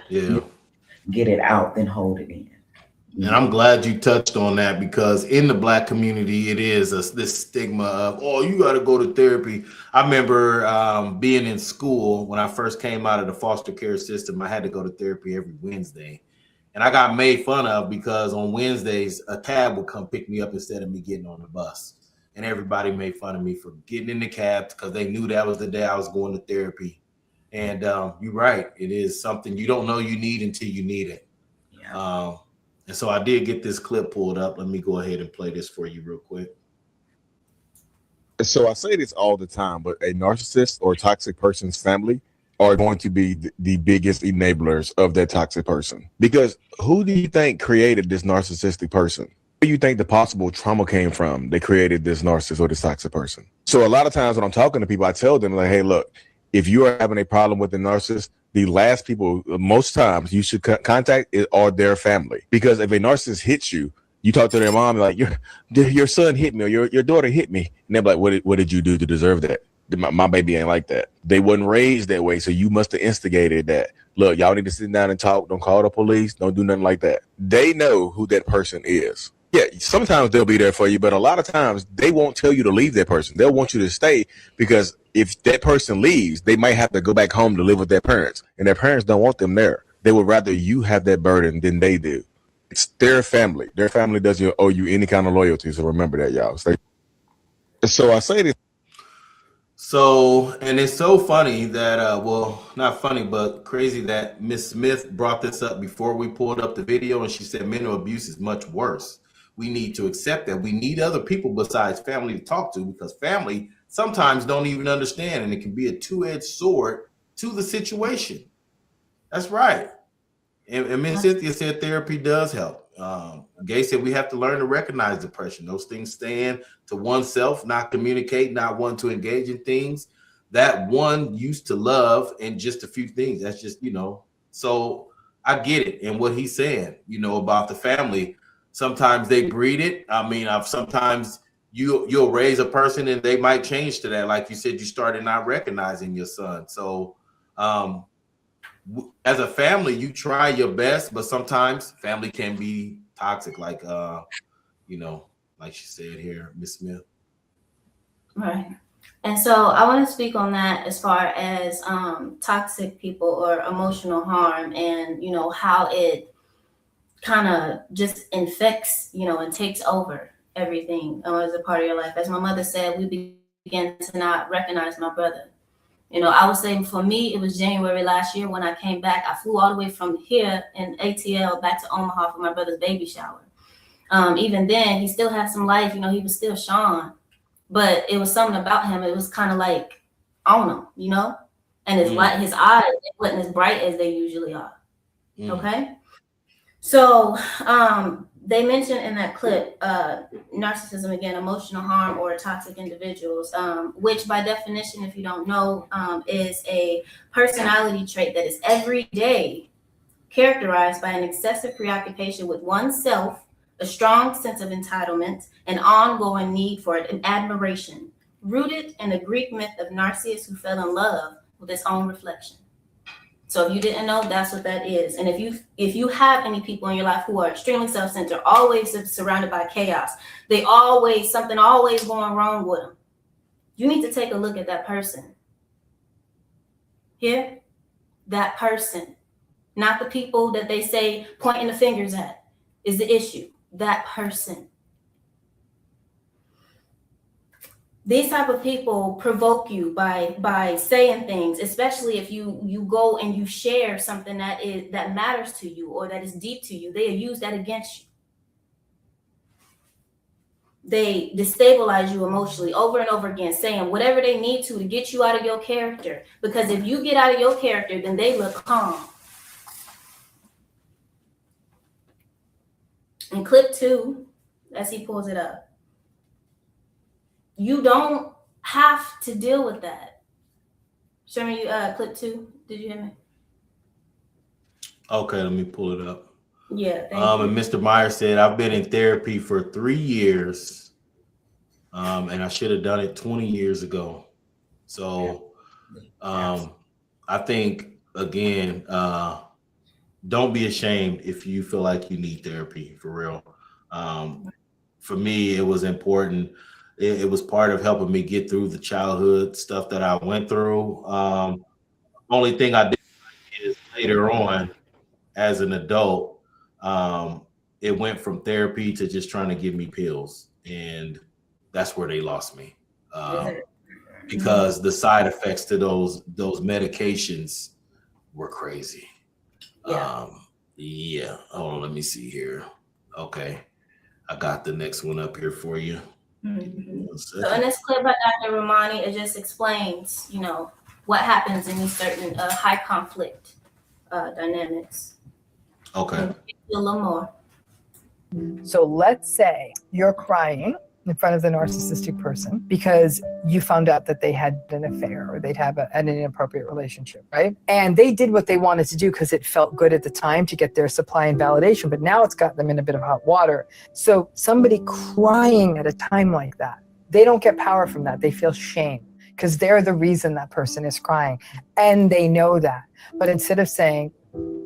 Yeah. you get it out than hold it in. You And know. I'm glad you touched on that because in the black community, it is this stigma of, oh, you got to go to therapy. I remember being in school when I first came out of the foster care system. I had to go to therapy every Wednesday. And I got made fun of because on Wednesdays, a cab would come pick me up instead of me getting on the bus. And everybody made fun of me for getting in the cab because they knew that was the day I was going to therapy. And you're right. It is something you don't know you need until you need it. Yeah. Um, and so I did get this clip pulled up. Let me go ahead and play this for you real quick. So I say this all the time, but a narcissist or toxic person's family are going to be the biggest enablers of that toxic person. Because who do you think created this narcissistic person? Where do you think the possible trauma came from that created this narcissist or this toxic person? So a lot of times when I'm talking to people, I tell them like, hey, look, if you are having a problem with the narcissist, the last people most times you should contact are their family. Because if a narcissist hits you, you talk to their mom like your son hit me or your daughter hit me, and they're like, what did you do to deserve that? My baby ain't like that. They wasn't raised that way, so you must have instigated that. Look, y'all need to sit down and talk. Don't call the police. Don't do nothing like that. They know who that person is. Yeah, sometimes they'll be there for you, but a lot of times they won't tell you to leave that person. They'll want you to stay because if that person leaves, they might have to go back home to live with their parents, and their parents don't want them there. They would rather you have that burden than they do. It's their family. Their family doesn't owe you any kind of loyalty. So remember that, y'all. So I say this. So, and it's so funny that, well, not funny, but crazy that Miss Smith brought this up before we pulled up the video. And she said mental abuse is much worse. We need to accept that. We need other people besides family to talk to because family sometimes don't even understand. And it can be a two-edged sword to the situation. That's right. And Miss Cynthia said therapy does help. Gay said we have to learn to recognize depression. Those things staying to oneself, not communicate, not want to engage in things that one used to love and just a few things. That's just, so I get it. And what he's saying, about the family, sometimes they breed it. I mean, sometimes you'll raise a person and they might change to that. Like you said, you started not recognizing your son. So, as a family, you try your best, but sometimes family can be toxic, like like she said here, Miss Smith. Right. And so I want to speak on that as far as toxic people or emotional harm and, how it kind of just infects, and takes over. everything as a part of your life. As my mother said, we began to not recognize my brother. I would say for me, it was January last year when I came back. I flew all the way from here in ATL back to Omaha for my brother's baby shower. Even then, he still had some life. He was still Sean, but it was something about him. It was kind of like on him, and his light, his eyes wasn't as bright as they usually are. Okay, so they mentioned in that clip narcissism again, emotional harm or toxic individuals, which by definition, if you don't know, is a personality trait that is every day characterized by an excessive preoccupation with oneself, a strong sense of entitlement, an ongoing need for an admiration, rooted in the Greek myth of Narcissus who fell in love with his own reflection. So if you didn't know, that's what that is. And if you have any people in your life who are extremely self-centered, always surrounded by chaos, something always going wrong with them, you need to take a look at that person. Here, that person, not the people that they say pointing the fingers at is the issue. That person. These type of people provoke you by saying things, especially if you go and you share something that matters to you or that is deep to you. They use that against you. They destabilize you emotionally over and over again, saying whatever they need to get you out of your character. Because if you get out of your character, then they look calm. In clip 2, as he pulls it up, you don't have to deal with that. Sherman, clip 2, did you hear me? Okay, let me pull it up. Yeah, thank you. And Mr. Meyer said, I've been in therapy for 3 years, and I should have done it 20 years ago. So I think, again, don't be ashamed if you feel like you need therapy, for real. For me, it was important. It was part of helping me get through the childhood stuff that I went through. Only thing I did is later on, as an adult, it went from therapy to just trying to give me pills. And that's where they lost me. Because the side effects to those medications were crazy. Yeah. Hold on, let me see here. Okay. I got the next one up here for you. So in this clip by Dr. Romani, it just explains, what happens in these certain high conflict dynamics. Okay. A little more. So let's say you're crying in front of the narcissistic person because you found out that they had an affair or they'd have an inappropriate relationship, right? And they did what they wanted to do because it felt good at the time to get their supply and validation, but now it's got them in a bit of hot water. So somebody crying at a time like that, they don't get power from that. They feel shame because they're the reason that person is crying. And they know that. But instead of saying,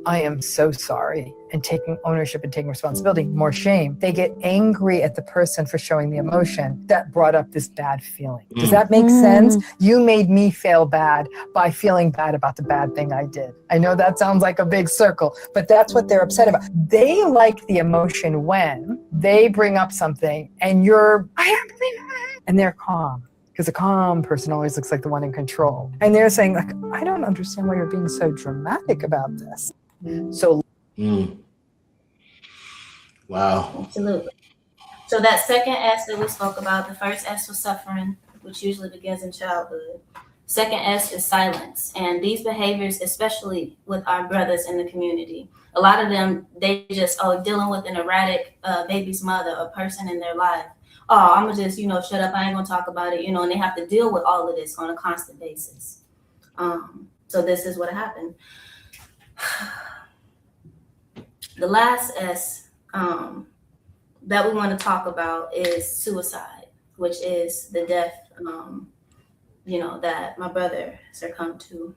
I am so sorry, and taking ownership and taking responsibility, more shame, they get angry at the person for showing the emotion that brought up this bad feeling. Does that make sense? You made me feel bad by feeling bad about the bad thing I did. I know that sounds like a big circle, but that's what they're upset about. They like the emotion when they bring up something and you're, I don't believe it, and they're calm. Because a calm person always looks like the one in control. And they're saying, like, I don't understand why you're being so dramatic about this. So, Wow. Absolutely. So that second S that we spoke about, the first S was suffering, which usually begins in childhood. Second S is silence. And these behaviors, especially with our brothers in the community, a lot of them, they just, dealing with an erratic baby's mother, a person in their life. I'm going to just, shut up. I ain't going to talk about it, and they have to deal with all of this on a constant basis. So this is what happened. The last S that we want to talk about is suicide, which is the death, that my brother succumbed to.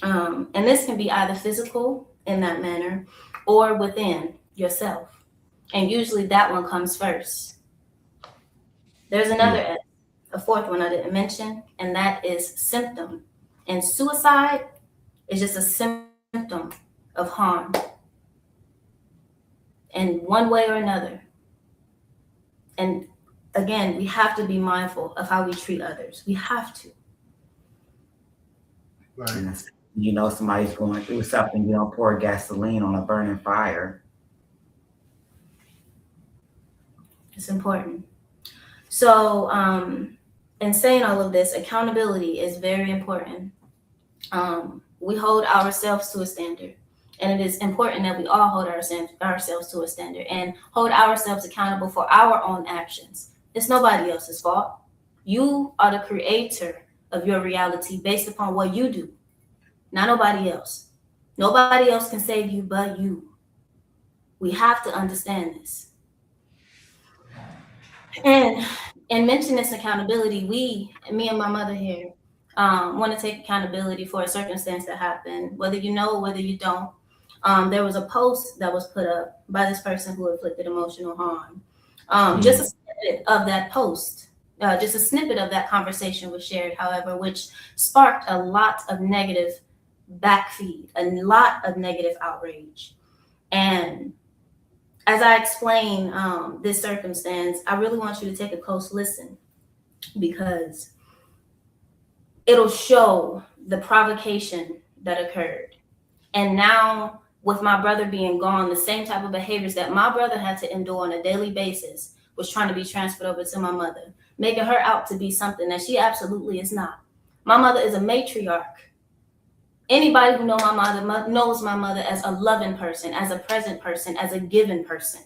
And this can be either physical in that manner or within yourself. And usually that one comes first. There's another S, a fourth one I didn't mention, and that is symptom. And suicide is just a symptom of harm in one way or another. And again, we have to be mindful of how we treat others. We have to. Right. And you know somebody's going through something, you don't pour gasoline on a burning fire. It's important. So, in saying all of this, accountability is very important. We hold ourselves to a standard, and it is important that we all hold ourselves to a standard and hold ourselves accountable for our own actions. It's nobody else's fault. You are the creator of your reality based upon what you do, not nobody else. Nobody else can save you but you. We have to understand this. And in mentioning this accountability, me and my mother here, want to take accountability for a circumstance that happened, whether you know or whether you don't. There was a post that was put up by this person who inflicted emotional harm. Just a snippet of that post, just a snippet of that conversation was shared, however, which sparked a lot of negative backfeed, a lot of negative outrage. And as I explain this circumstance, I really want you to take a close listen, because it'll show the provocation that occurred. And now, with my brother being gone, the same type of behaviors that my brother had to endure on a daily basis was trying to be transferred over to my mother, making her out to be something that she absolutely is not. My mother is a matriarch. Anybody who knows my mother as a loving person, as a present person, as a giving person,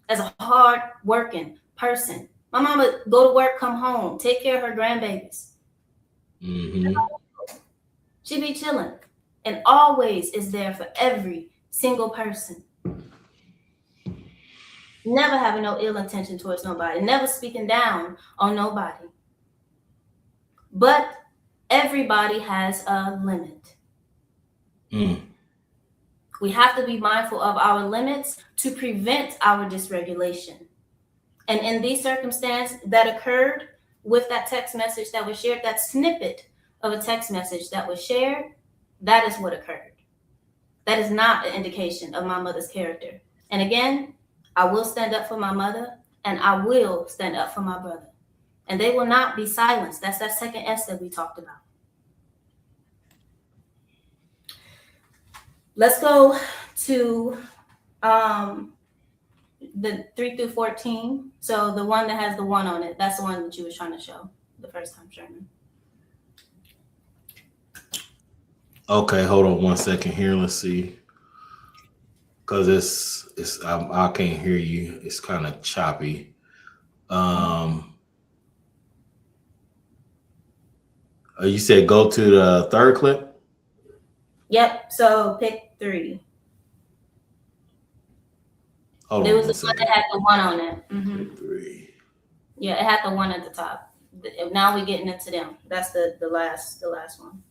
as a hard-working person. My mama go to work, come home, take care of her grandbabies. Mm-hmm. She be chilling and always is there for every single person. Never having no ill intention towards nobody, never speaking down on nobody. But everybody has a limit. We have to be mindful of our limits to prevent our dysregulation. And in these circumstances that occurred with that text message that was shared, that snippet of a text message that was shared, that is what occurred. That is not an indication of my mother's character. And again, I will stand up for my mother, and I will stand up for my brother. And they will not be silenced. That's that second S that we talked about. Let's go to the 3 through 14. So the one that has the 1 on it, that's the one that you were trying to show the first time, Sherman. Okay, hold on one second here. Let's see, because I can't hear you. It's kind of choppy. You said go to the third clip. Yep. So pick 3. Hold There on was one the one second. that had the 1 on it. Mm-hmm. Pick 3. Yeah, it had the 1 at the top. Now we're getting into them. That's the last one.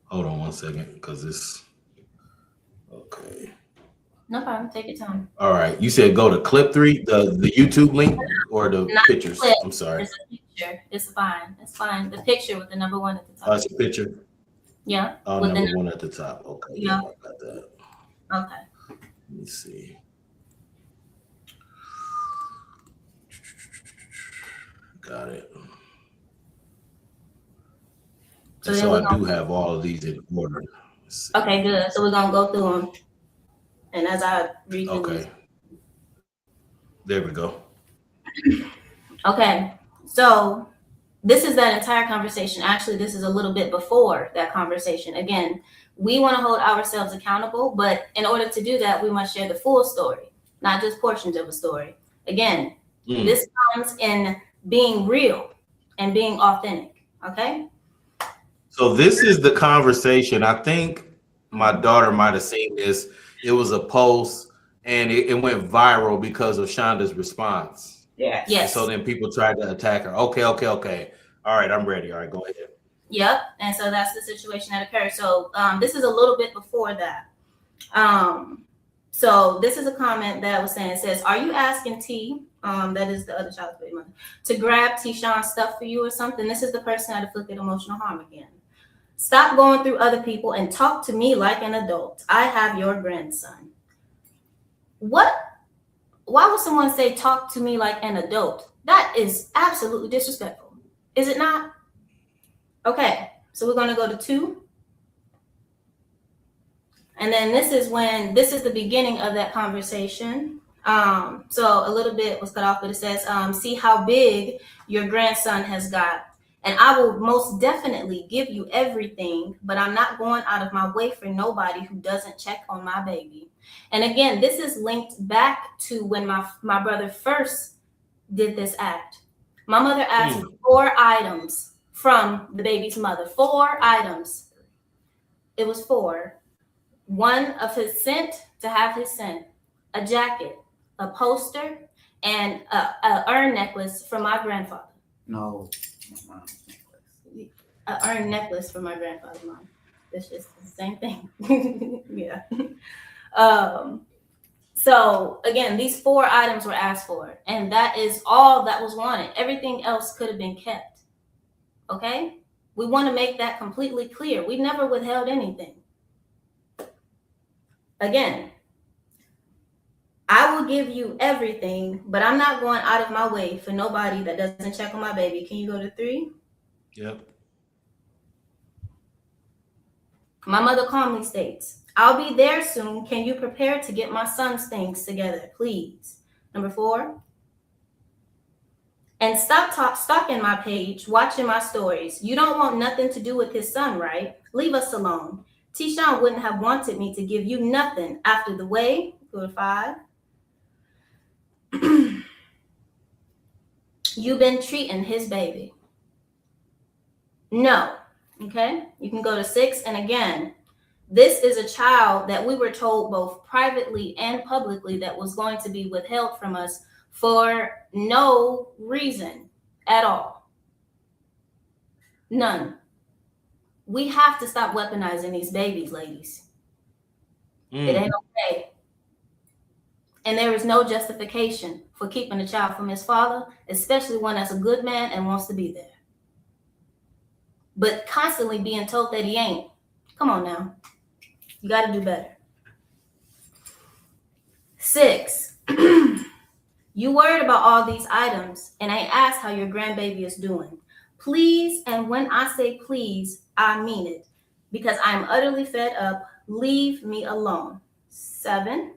Hold on one second, because it's okay. No problem. Take your time. All right. You said go to clip 3, the YouTube link or the Not pictures? clip. I'm sorry. It's a picture. It's fine. It's fine. The picture with the number 1 at the top. Oh, it's a picture. Yeah. Oh, with number 1 at the top. Okay. Yeah. I got that. Okay. Let me see. Got it. So I do have all of these in order. Okay, good. So we're gonna go through them, and as I read through Okay. There we go. Okay, so this is that entire conversation. Actually, this is a little bit before that conversation. Again, we want to hold ourselves accountable, but in order to do that, we must share the full story, not just portions of a story. Again, this comes in being real and being authentic. Okay. So this is the conversation. I think my daughter might have seen this. It was a post, and it went viral because of Shonda's response. Yes. Yes. And so then people tried to attack her. Okay. All right, I'm ready. All right, go ahead. Yep. And so that's the situation that occurred. So this is a little bit before that. So this is a comment that I was saying. It says, "Are you asking T, that is the other child's baby mother, to grab T-Sean's stuff for you or something?" This is the person that inflicted emotional harm again. Stop going through other people and talk to me like an adult. I have your grandson. What? Why would someone say talk to me like an adult? That is absolutely disrespectful. Is it not? Okay, so we're going to go to 2. And then this is the beginning of that conversation. So a little bit was cut off, but it says, see how big your grandson has got. And I will most definitely give you everything, but I'm not going out of my way for nobody who doesn't check on my baby. And again, this is linked back to when my brother first did this act. My mother asked for 4 items from the baby's mother. 4 items. It was 4. 1 of his scent to have his scent, a jacket, a poster, and a urn necklace from my grandfather. No, my mom's necklace. A urn necklace from my grandfather, mom. It's just the same thing. Yeah. So again, these 4 items were asked for, and that is all that was wanted. Everything else could have been kept. Okay? We want to make that completely clear. We never withheld anything. Again, I will give you everything, but I'm not going out of my way for nobody that doesn't check on my baby. Can you go to 3? Yep. My mother calmly states, I'll be there soon. Can you prepare to get my son's things together, please? Number 4. And stop stalking my page, watching my stories. You don't want nothing to do with his son, right? Leave us alone. T-Shawn wouldn't have wanted me to give you nothing after the way. Go to 5. You've been treating his baby. No. Okay? You can go to 6. And again, this is a child that we were told both privately and publicly that was going to be withheld from us for no reason at all. None. We have to stop weaponizing these babies, ladies. It ain't okay. And there is no justification for keeping a child from his father, especially one that's a good man and wants to be there. But constantly being told that he ain't. Come on now. You got to do better. 6. You worried about all these items, and I asked how your grandbaby is doing. Please, and when I say please, I mean it, because I'm utterly fed up. Leave me alone. 7.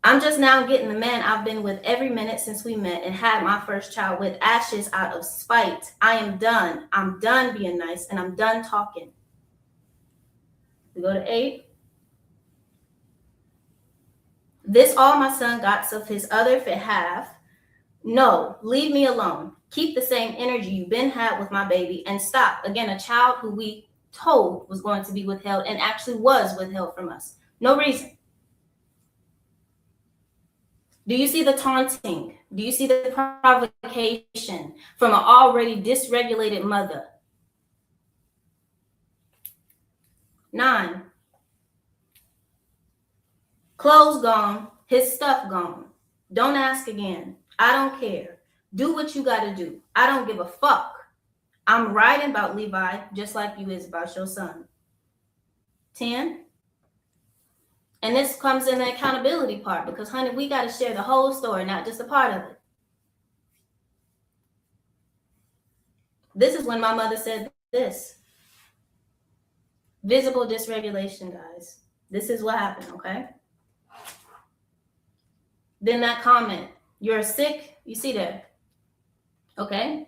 I'm just now getting the man I've been with every minute since we met and had my first child with ashes out of spite. I am done. I'm done being nice, and I'm done talking. We go to 8. This all my son got of his other fit half. No, leave me alone. Keep the same energy you've been had with my baby and stop. Again, a child who we told was going to be withheld and actually was withheld from us. No reason. Do you see the taunting? Do you see the provocation from an already dysregulated mother? 9. Clothes gone, his stuff gone. Don't ask again. I don't care. Do what you got to do. I don't give a fuck. I'm writing about Levi just like you is about your son. 10. And this comes in the accountability part because, honey, we got to share the whole story, not just a part of it. This is when my mother said this. Visible dysregulation, guys. This is what happened, okay? Then that comment, you're sick, you see that, okay?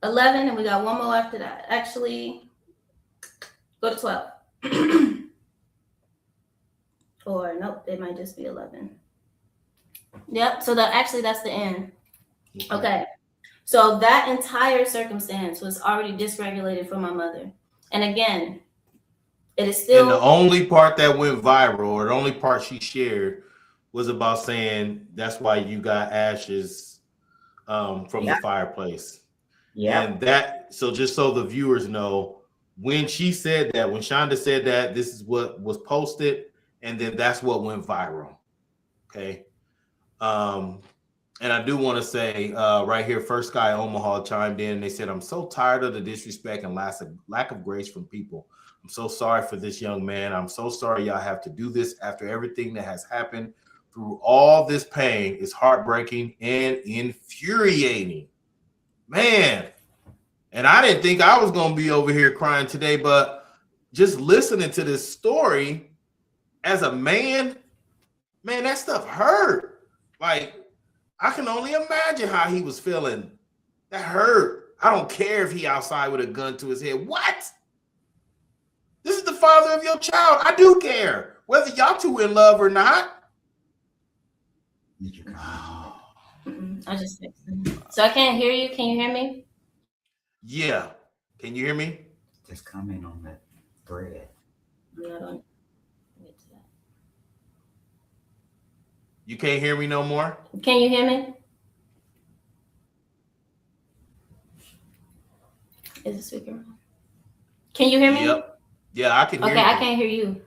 11, and we got one more after that. Actually, go to 12. Or nope, it might just be 11. Yep, so that's the end. Okay, so that entire circumstance was already dysregulated for my mother. And again, it is still— And the only part that went viral, or the only part she shared, was about saying that's why you got ashes from the fireplace. Yeah. And that, so just so the viewers know, when she said that, when Shonda said that, this is what was posted, and then that's what went viral. Okay. And And I do want to say right here, First Guy Omaha chimed in. They said, I'm so tired of the disrespect and lack of grace from people. I'm so sorry for this young man. I'm so sorry y'all have to do this after everything that has happened through all this pain. Is heartbreaking and infuriating. Man. And I didn't think I was going to be over here crying today, but just listening to this story as a man, that stuff hurt. Like, I can only imagine how he was feeling. That hurt. I don't care if he outside with a gun to his head. What? This is the father of your child. I do care, whether y'all two in love or not. Did you come? I just fixed it. So I can't hear you. Can you hear me? Yeah. Can you hear me? Just comment on that thread. No, don't get to that. You can't hear me no more? Can you hear me? Is the speaker on? Can you hear me? Yep. Yeah, I can hear you. Okay, I can't hear you.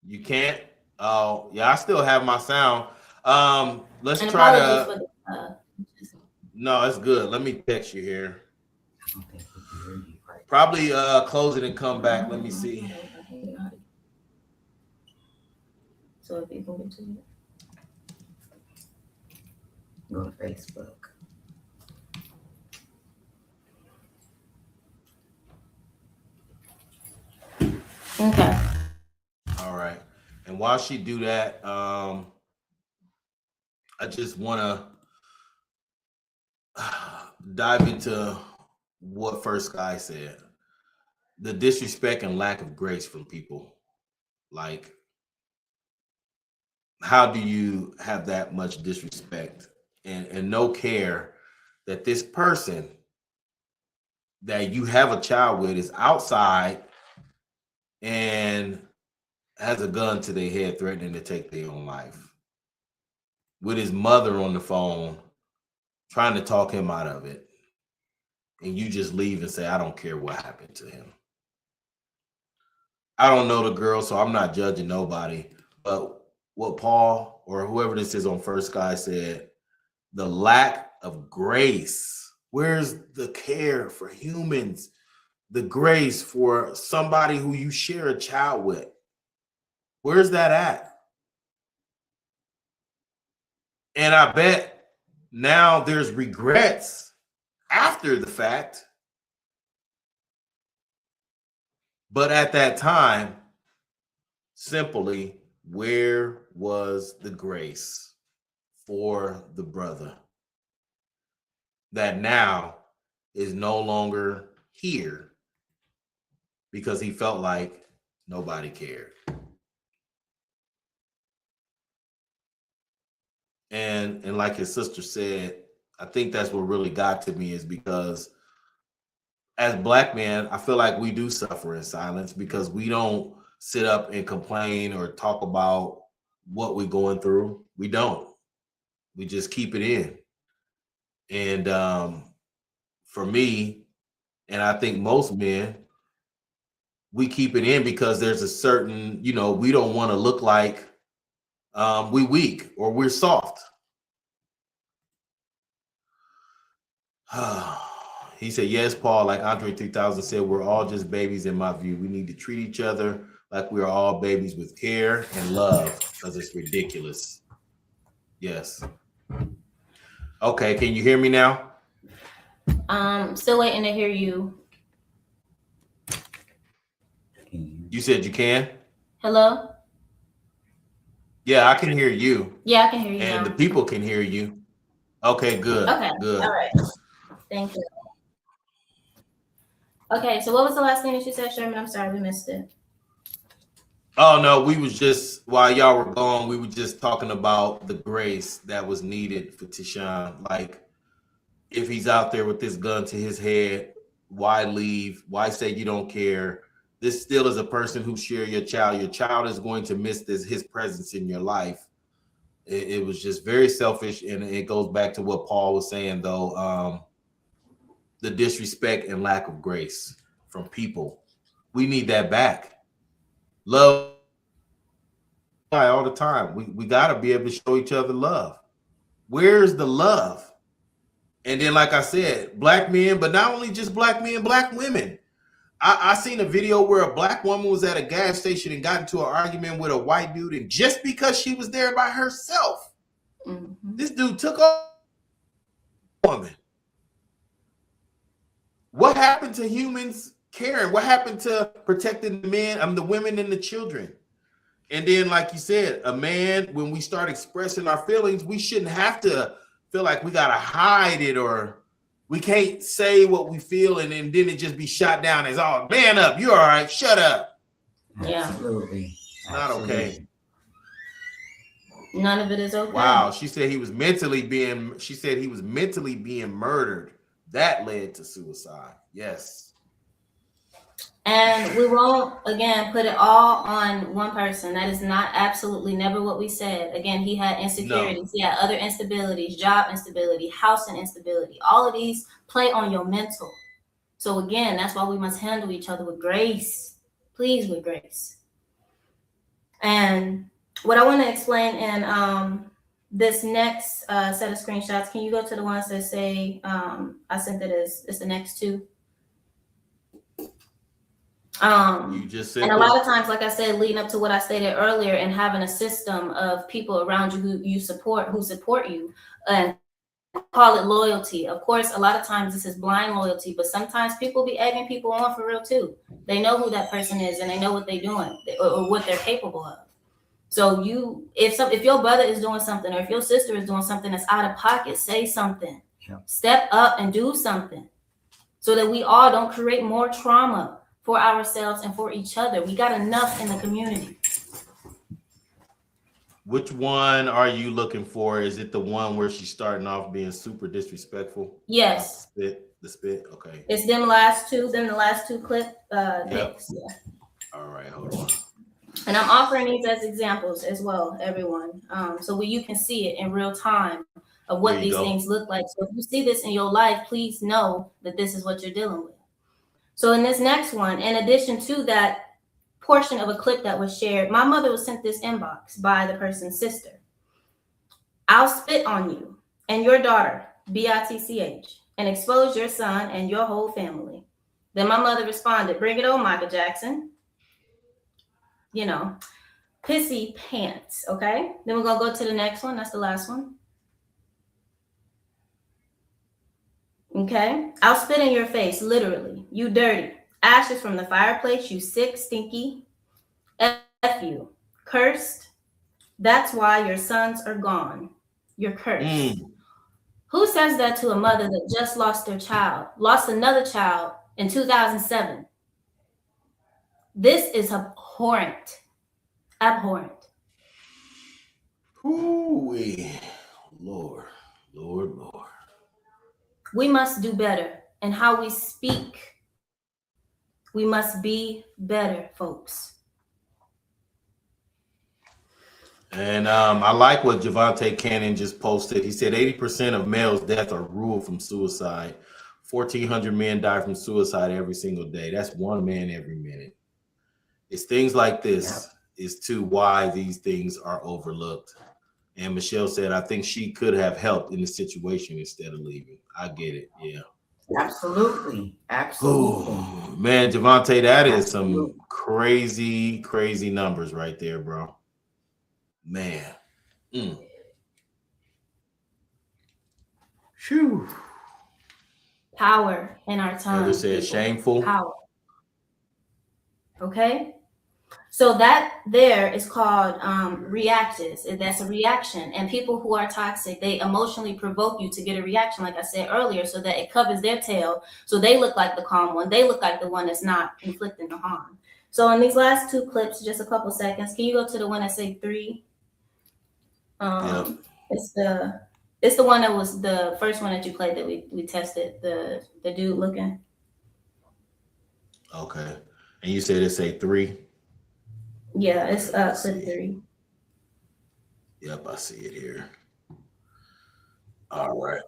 You can't? Oh, yeah, I still have my sound. Let's And try apologies to. for No, it's good. Let me text you here. I don't think we can hear you right. Probably close it and come back. Let me see. So if you can get to it. Go to Facebook. Okay. All right. And while she do that, I just want to dive into what First Guy said. The disrespect and lack of grace from people. Like, how do you have that much disrespect and no care that this person that you have a child with is outside and has a gun to their head threatening to take their own life, with his mother on the phone trying to talk him out of it, and you just leave and say, I don't care what happened to him. I don't know the girl, so I'm not judging nobody, but what Paul or whoever this is on First Guy said, the lack of grace. Where's the care for humans? The grace for somebody who you share a child with? Where's that at? And I bet now there's regrets after the fact. But at that time, simply, where was the grace for the brother that now is no longer here because he felt like nobody cared? And like his sister said, I think that's what really got to me, is because as Black men, I feel like we do suffer in silence because we don't sit up and complain or talk about what we're going through. We don't. We just keep it in. And for me, and I think most men, we keep it in because there's a certain, we don't want to look like we weak or we're soft. He said, yes, Paul, like Andre 3000 said, we're all just babies in my view. We need to treat each other like we are all babies with care and love because it's ridiculous. Yes. Okay, can you hear me now? Still waiting to hear you. You said you can? Hello? Yeah, I can hear you. Yeah, I can hear you And now. the people can hear you. Okay, good. Okay, Good. all right. Thank you. Okay, so what was the last thing that you said, Sherman? I'm sorry, we missed it. Oh, no, we was just, while y'all were gone, we were just talking about the grace that was needed for Tishan. Like, if he's out there with this gun to his head, why leave? Why say you don't care? This still is a person who share your child. Your child is going to miss his presence in your life. It was just very selfish, and it goes back to what Paul was saying, though, the disrespect and lack of grace from people. We need that back. Love all the time. We got to be able to show each other love. Where's the love? And then, like I said, black men, but not only just black men, black women. I seen a video where a black woman was at a gas station and got into an argument with a white dude, and just because she was there by herself, this dude took off a woman. What happened to humans caring? What happened to protecting the men, the women and the children? And then, like you said, a man, when we start expressing our feelings, we shouldn't have to feel like we gotta hide it, or we can't say what we feel, and then it just be shot down as, oh, man up, you're all right, shut up. Yeah. Absolutely. Not okay. None of it is okay. Wow, she said he was mentally being murdered. That led to suicide. Yes. And we won't, again, put it all on one person. That is not absolutely never what we said. Again, he had insecurities. No. He had other instabilities, job instability, housing instability. All of these play on your mental. So again, that's why we must handle each other with grace. Please, with grace. And what I want to explain in this next set of screenshots, can you go to the ones that say, I sent it as it's the next two? You just said, and a lot of times, like I said, leading up to what I stated earlier, and having a system of people around you who support you, and call it loyalty. Of course, a lot of times this is blind loyalty, but sometimes people be egging people on for real too. They know who that person is, and they know what they're doing or what they're capable of. So if your brother is doing something, or if your sister is doing something that's out of pocket, say something. Yeah. Step up and do something, so that we all don't create more trauma for ourselves and for each other. We got enough in the community. Which one are you looking for? Is it the one where she's starting off being super disrespectful? Yes. The spit. Okay. It's the last two clip. Yep. Yeah. All right, hold on. And I'm offering these as examples as well, everyone. So you can see it in real time of what these things look like. So if you see this in your life, please know that this is what you're dealing with. So in this next one, in addition to that portion of a clip that was shared, my mother was sent this inbox by the person's sister. I'll spit on you and your daughter, B-I-T-C-H, and expose your son and your whole family. Then my mother responded, bring it on, Michael Jackson. You know, pissy pants, okay? Then we're going to go to the next one. That's the last one. Okay, I'll spit in your face, literally. You dirty. Ashes from the fireplace, you sick, stinky. F you. Cursed. That's why your sons are gone. You're cursed. Who says that to a mother that just lost their child, lost another child in 2007? This is abhorrent. Abhorrent. Ooh, Lord. We must do better in how we speak. We must be better, folks. And I like what Javante Cannon just posted. He said 80% of males' deaths are ruled from suicide. 1,400 men die from suicide every single day. That's one man every minute. It's things like this is to why these things are overlooked. And Michelle said, I think she could have helped in the situation instead of leaving. I get it. Yeah. Absolutely. Ooh, man, Javante, that is some crazy, crazy numbers right there, bro. Man. Phew. Power in our tongue. Never said shameful. Power. Okay? So that there is called reactives. That's a reaction. And people who are toxic, they emotionally provoke you to get a reaction, like I said earlier, so that it covers their tail. So they look like the calm one. They look like the one that's not inflicting the harm. So in these last two clips, just a couple seconds, can you go to the one that say 3? It's the one that was the first one that you played that we tested, the dude looking. Okay. And you said it say 3? Yeah, it's clip 3. Yep, I see it here. All right.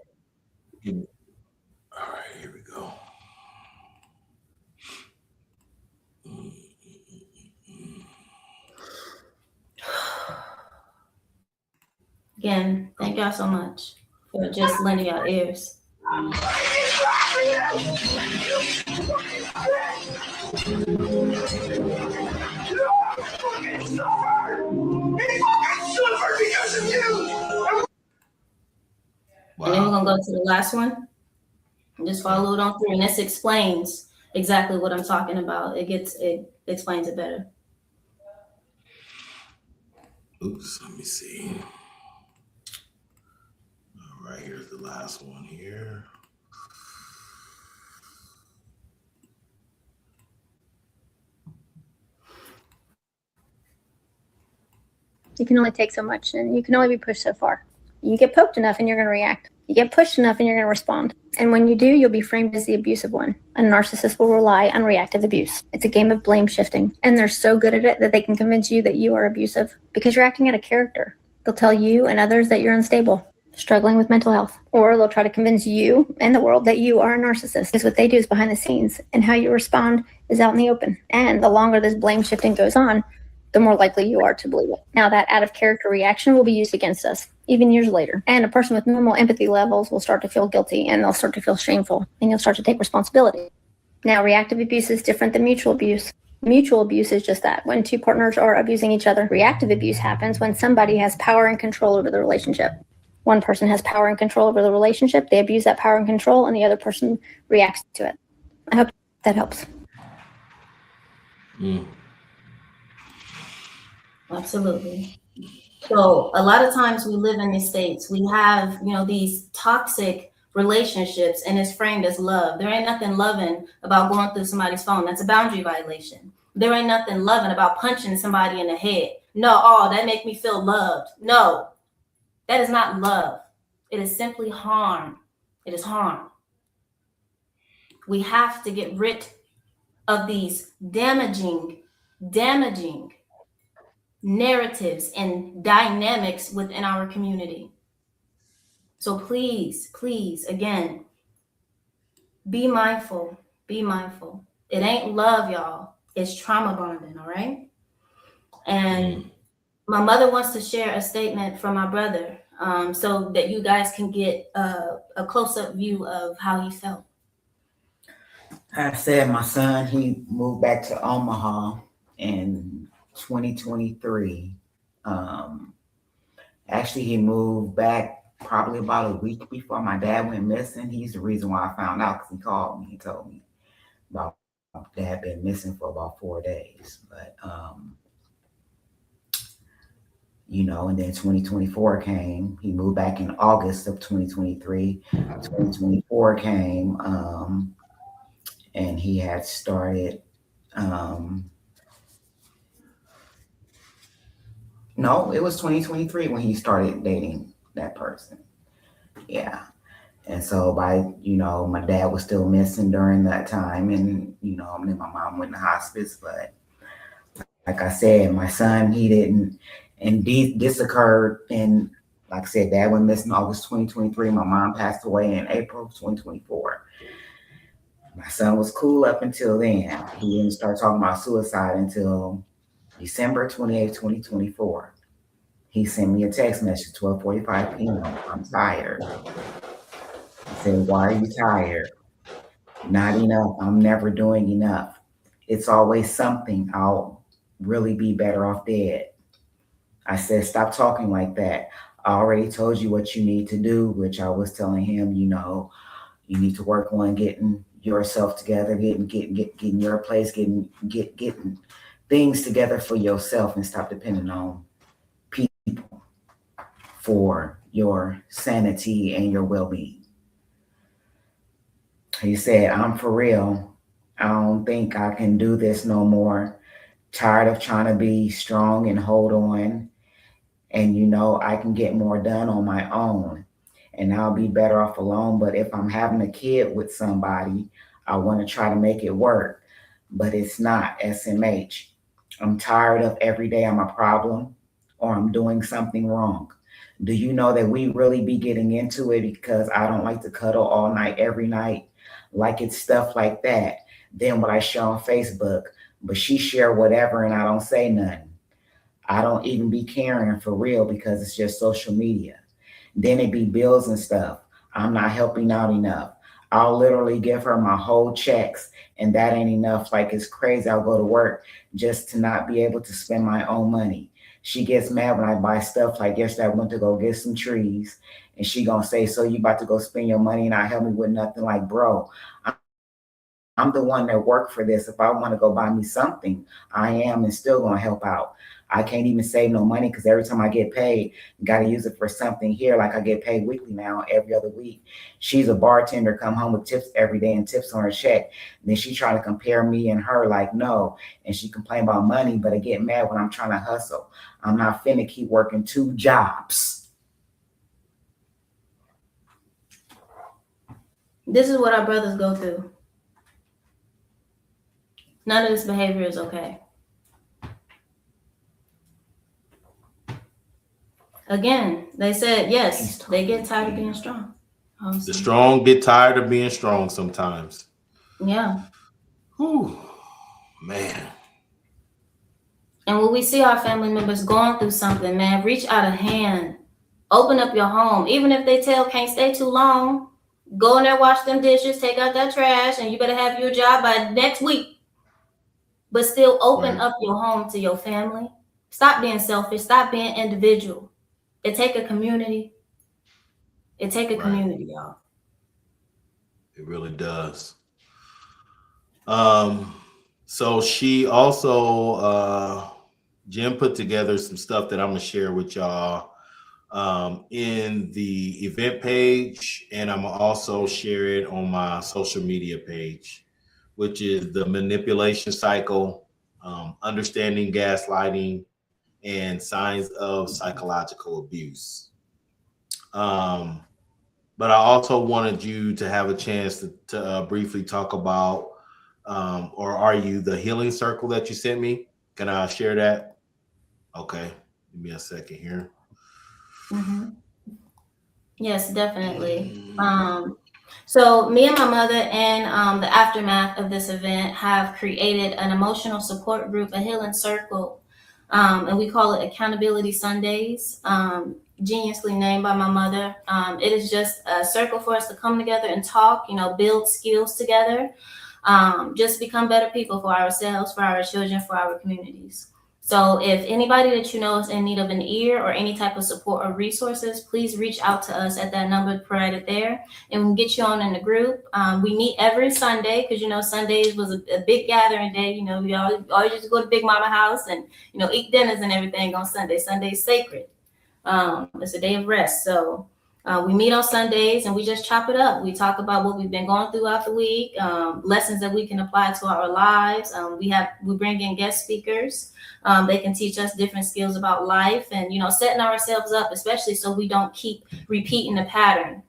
All right, here we go. Again, thank y'all so much for just lending your ears. Wow. And then we're gonna go to the last one. Just follow it on through, and this explains exactly what I'm talking about. It explains it better. Oops, let me see. All right, here's the last one here. You can only take so much, and you can only be pushed so far. You get poked enough and you're going to react. You get pushed enough and you're going to respond. And when you do, you'll be framed as the abusive one. A narcissist will rely on reactive abuse. It's a game of blame shifting. And they're so good at it that they can convince you that you are abusive because you're acting out of character. They'll tell you and others that you're unstable, struggling with mental health. Or they'll try to convince you and the world that you are a narcissist. Because what they do is behind the scenes, and how you respond is out in the open. And the longer this blame shifting goes on, the more likely you are to believe it. Now, that out of character reaction will be used against us, even years later. And a person with normal empathy levels will start to feel guilty, and they'll start to feel shameful, and you'll start to take responsibility. Now, reactive abuse is different than mutual abuse. Mutual abuse is just that, when two partners are abusing each other. Reactive abuse happens when somebody has power and control over the relationship. One person has power and control over the relationship, they abuse that power and control, and the other person reacts to it. I hope that helps. Absolutely. So a lot of times we live in these states, we have, these toxic relationships, and it's framed as love. There ain't nothing loving about going through somebody's phone. That's a boundary violation. There ain't nothing loving about punching somebody in the head. No, that make me feel loved. No, that is not love. It is simply harm. It is harm. We have to get rid of these damaging narratives and dynamics within our community. So please, again, be mindful. Be mindful. It ain't love, y'all. It's trauma bonding, all right? And my mother wants to share a statement from my brother, so that you guys can get a close-up view of how he felt. I said my son, he moved back to Omaha in 2023. Actually, he moved back probably about a week before my dad went missing. He's the reason why I found out, because he called me. He told me about my dad been missing for about 4 days. But, and then 2024 came. He moved back in August of 2023. 2024 came, and he had started, no, it was 2023 when he started dating that person. Yeah. And so my dad was still missing during that time. And, then my mom went to hospice. But like I said, my son, he didn't. And this occurred in, like I said, dad went missing August 2023. My mom passed away in April 2024. My son was cool up until then. He didn't start talking about suicide until December 28, 2024. He sent me a text message, 12:45 p.m. I'm tired. He said, "Why are you tired?" Not enough. I'm never doing enough. It's always something. I'll really be better off dead. I said, "Stop talking like that. I already told you what you need to do," which I was telling him, you need to work on getting yourself together, getting your place, getting things together for yourself, and stop depending on people for your sanity and your well-being. He said, "I'm for real. I don't think I can do this no more. Tired of trying to be strong and hold on. And I can get more done on my own. And I'll be better off alone. But if I'm having a kid with somebody, I want to try to make it work. But it's not SMH. I'm tired of every day I'm a problem or I'm doing something wrong. Do you know that we really be getting into it because I don't like to cuddle all night, every night? Like it's stuff like that. Then what I share on Facebook, but she share whatever and I don't say nothing. I don't even be caring for real because it's just social media. Then it be bills and stuff. I'm not helping out enough. I'll literally give her my whole checks, and that ain't enough. Like, it's crazy. I'll go to work just to not be able to spend my own money. She gets mad when I buy stuff. Like yesterday, I went to go get some trees, and she gonna say, "So you about to go spend your money and not help me with nothing?" Like, bro, I'm the one that worked for this. If I want to go buy me something, I am and still gonna help out. I can't even save no money because every time I get paid, got to use it for something here. Like I get paid weekly now, every other week. She's a bartender, come home with tips every day and tips on her check. And then she trying to compare me and her, like, no. And she complain about money, but I get mad when I'm trying to hustle. I'm not finna keep working 2 jobs. This is what our brothers go through. None of this behavior is okay. Again, they said, yes, they get tired of being strong. The strong get tired of being strong sometimes. Yeah. Whew, man. And when we see our family members going through something, man, reach out a hand. Open up your home. Even if they can't stay too long, go in there, wash them dishes, take out that trash, and you better have your job by next week. But still open up your home to your family. Stop being selfish. Stop being individual. It take a community. It take a community, y'all. It really does. So she also, Jim put together some stuff that I'm gonna share with y'all in the event page, and I'm gonna also share it on my social media page, which is the manipulation cycle, understanding gaslighting, and signs of psychological abuse. But I also wanted you to have a chance to briefly talk about, or are you the healing circle that you sent me? Can I share that? Okay, give me a second here. Mm-hmm. Yes, definitely. So me and my mother in the aftermath of this event have created an emotional support group, a healing circle, and we call it Accountability Sundays, geniusly named by my mother. It is just a circle for us to come together and talk, build skills together, just become better people for ourselves, for our children, for our communities. So if anybody that you know is in need of an ear or any type of support or resources, please reach out to us at that number provided there, and we'll get you on in the group. We meet every Sunday because, Sundays was a big gathering day. We always used to go to Big Mama house and, eat dinners and everything on Sunday. Sunday's sacred. It's a day of rest. So we meet on Sundays and we just chop it up. We talk about what we've been going throughout the week, lessons that we can apply to our lives. We bring in guest speakers. They can teach us different skills about life and, setting ourselves up, especially so we don't keep repeating the pattern,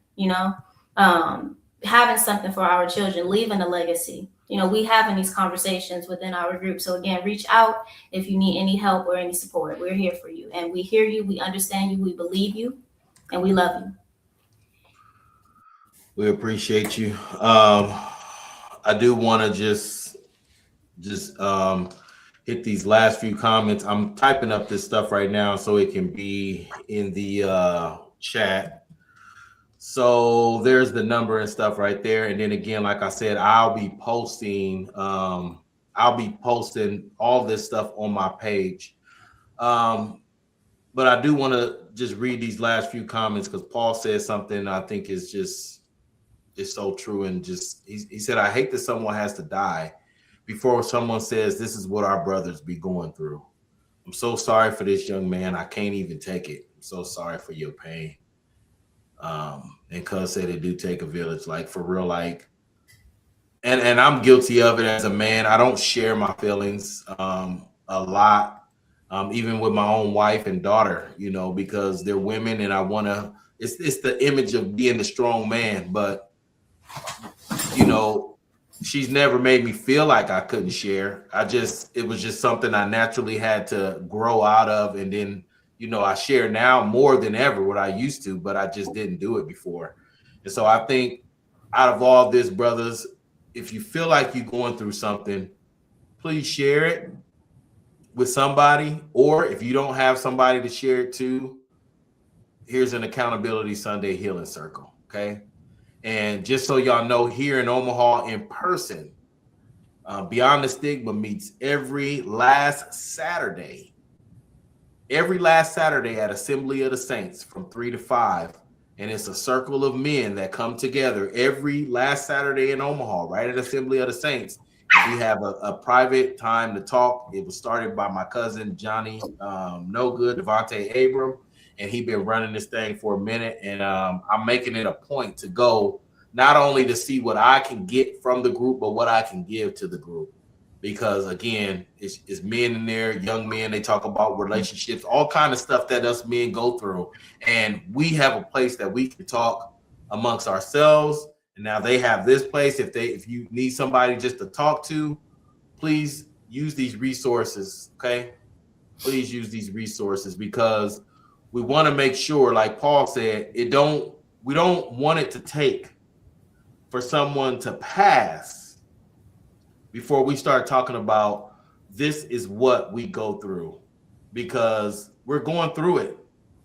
having something for our children, leaving a legacy. We having these conversations within our group. So again, reach out if you need any help or any support. We're here for you and we hear you, we understand you, we believe you, and we love you. We appreciate you. I do want to just hit these last few comments. I'm typing up this stuff right now so it can be in the chat. So there's the number and stuff right there. And then again, like I said, I'll be posting all this stuff on my page. But I do want to just read these last few comments because Paul said something I think is so true. And he said, I hate that someone has to die before someone says this is what our brothers be going through. I'm so sorry for this young man. I can't even take it. I'm so sorry for your pain. And cuz said it do take a village, like for real, like, and I'm guilty of it as a man. I don't share my feelings a lot, even with my own wife and daughter, because they're women and I want to, it's the image of being the strong man, but she's never made me feel like I couldn't share. It was just something I naturally had to grow out of. And then, I share now more than ever what I used to, but I just didn't do it before. And so I think out of all this, brothers, if you feel like you're going through something, please share it. with somebody, or if you don't have somebody to share it to, here's an Accountability Sunday Healing Circle, okay? And just so y'all know, here in Omaha in person, Beyond the Stigma meets every last Saturday at Assembly of the Saints from 3 to 5. And it's a circle of men that come together every last Saturday in Omaha, right at Assembly of the Saints. We have a private time to talk. It was started by my cousin, Johnny No Good, Devontae Abram, and he's been running this thing for a minute. And I'm making it a point to go not only to see what I can get from the group, but what I can give to the group. Because again, it's men in there, young men, they talk about relationships, all kind of stuff that us men go through. And we have a place that we can talk amongst ourselves. And now they have this place. If you need somebody just to talk to, please use these resources, okay? Please use these resources, because we want to make sure, like Paul said, we don't want it to take for someone to pass before we start talking about this is what we go through, because we're going through it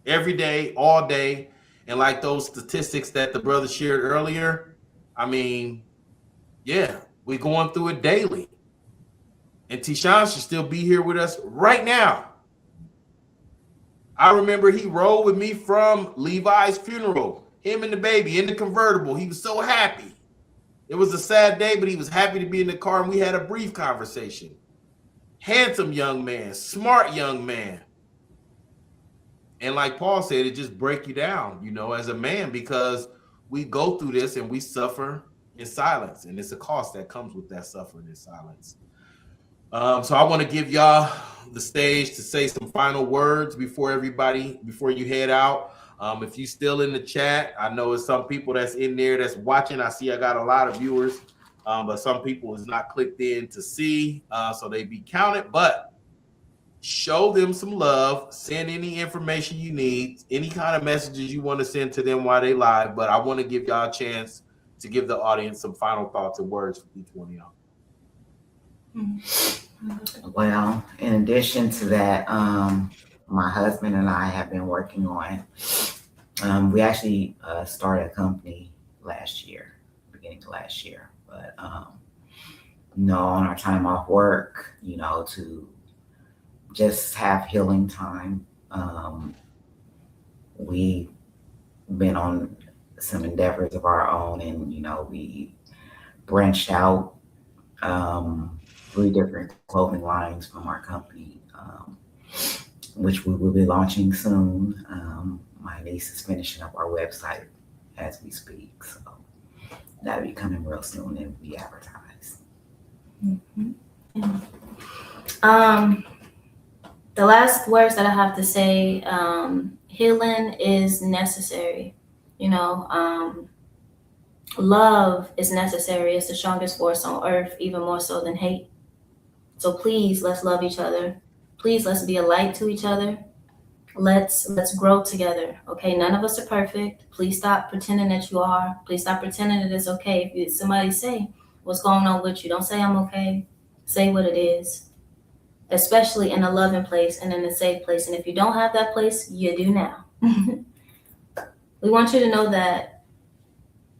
every day, all day. And like those statistics that the brother shared earlier, I mean, yeah, we're going through it daily. And Tishan should still be here with us right now. I remember he rode with me from Levi's funeral, him and the baby in the convertible. He was so happy. It was a sad day, but he was happy to be in the car, and we had a brief conversation. Handsome young man, smart young man. And like Paul said, it just breaks you down, you know, as a man, because we go through this and we suffer in silence, and it's a cost that comes with that suffering in silence. So I want to give y'all the stage to say some final words before you head out. If you still in the chat, I know it's some people that's in there that's watching. I see I got a lot of viewers, but some people is not clicked in to see, so they be counted. But show them some love. Send any information you need, any kind of messages you want to send to them while they live. But I want to give y'all a chance to give the audience some final thoughts and words for each one of y'all. Well, in addition to that, my husband and I have been working on, we actually started a company beginning of last year, but on our time off work, to just have healing time. We've been on some endeavors of our own, and we branched out 3 different clothing lines from our company, which we will be launching soon. My niece is finishing up our website as we speak, so that'll be coming real soon and be advertised. Mm-hmm. Yeah. The last words that I have to say, healing is necessary. Love is necessary. It's the strongest force on earth, even more so than hate. So please, let's love each other. Please, let's be a light to each other. Let's grow together. Okay, none of us are perfect. Please stop pretending that you are. Please stop pretending that it's okay. If somebody say what's going on with you, don't say I'm okay. Say what it is, especially in a loving place and in a safe place. And if you don't have that place, you do now. We want you to know that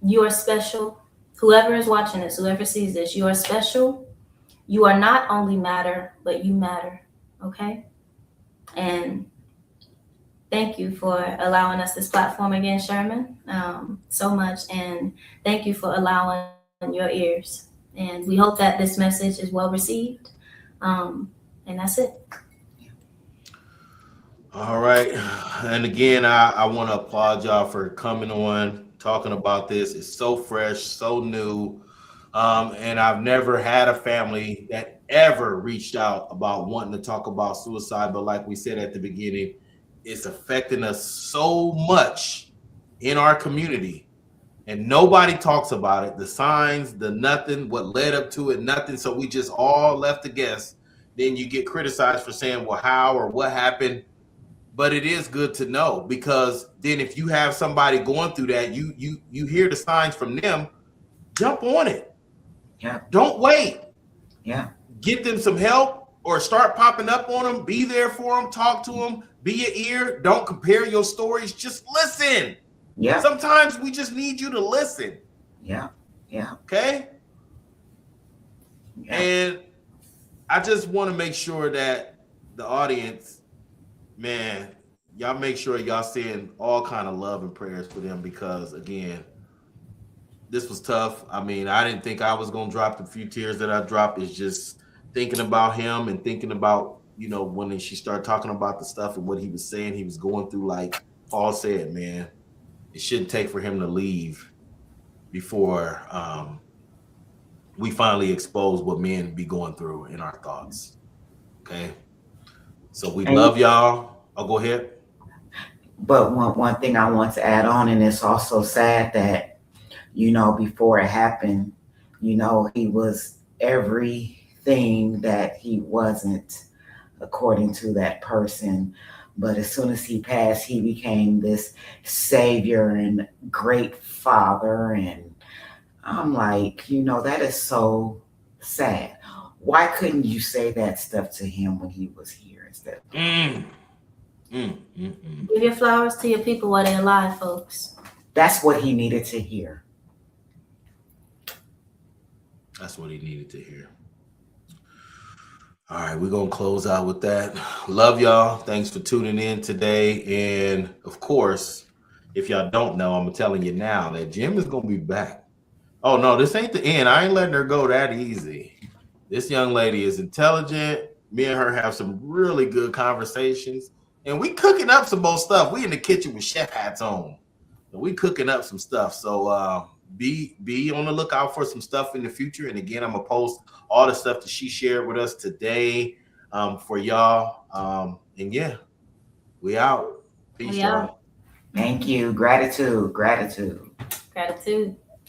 you are special. Whoever is watching this, whoever sees this, you are special. You are not only matter, but you matter, okay? And thank you for allowing us this platform again, Sherman, so much. And thank you for allowing your ears. And we hope that this message is well received. And that's it. All right. And again, I want to applaud y'all for coming on, talking about this. It's so fresh, so new. And I've never had a family that ever reached out about wanting to talk about suicide. But like we said at the beginning, it's affecting us so much in our community. And nobody talks about it. The signs, the nothing, what led up to it, nothing. So we just all left to guess. Then you get criticized for saying, well, how or what happened. But it is good to know, because then if you have somebody going through that, you hear the signs from them, jump on it. Yeah. Don't wait. Yeah. Get them some help. or start popping up on them. Be there for them. Talk to them. Be your ear. Don't compare your stories. Just listen. Yeah. Sometimes we just need you to listen. Yeah. Yeah. Okay? Yeah. And I just want to make sure that the audience, man, y'all make sure y'all send all kind of love and prayers for them, because again, this was tough. I mean, I didn't think I was gonna drop the few tears that I dropped. It's just thinking about him and thinking about, when she started talking about the stuff and what he was saying he was going through. Like Paul said, man, it shouldn't take for him to leave before we finally expose what men be going through in our thoughts. Okay. So we love y'all. I'll go ahead. But one thing I want to add on, and it's also sad that, before it happened, he was everything that he wasn't according to that person. But as soon as he passed, he became this savior and great father. And I'm like, that is so sad. Why couldn't you say that stuff to him when he was here instead of Give your flowers to your people while they're alive, folks. That's what he needed to hear. That's what he needed to hear. All right, we're going to close out with that. Love y'all. Thanks for tuning in today. And of course, if y'all don't know, I'm telling you now that Jim is going to be back. Oh, no, this ain't the end. I ain't letting her go that easy. This young lady is intelligent. Me and her have some really good conversations. And we cooking up some more stuff. We in the kitchen with chef hats on. And we cooking up some stuff. So be on the lookout for some stuff in the future. And again, I'm going to post all the stuff that she shared with us today for y'all. And yeah, we out. Peace, y'all. Thank you. Gratitude. Gratitude.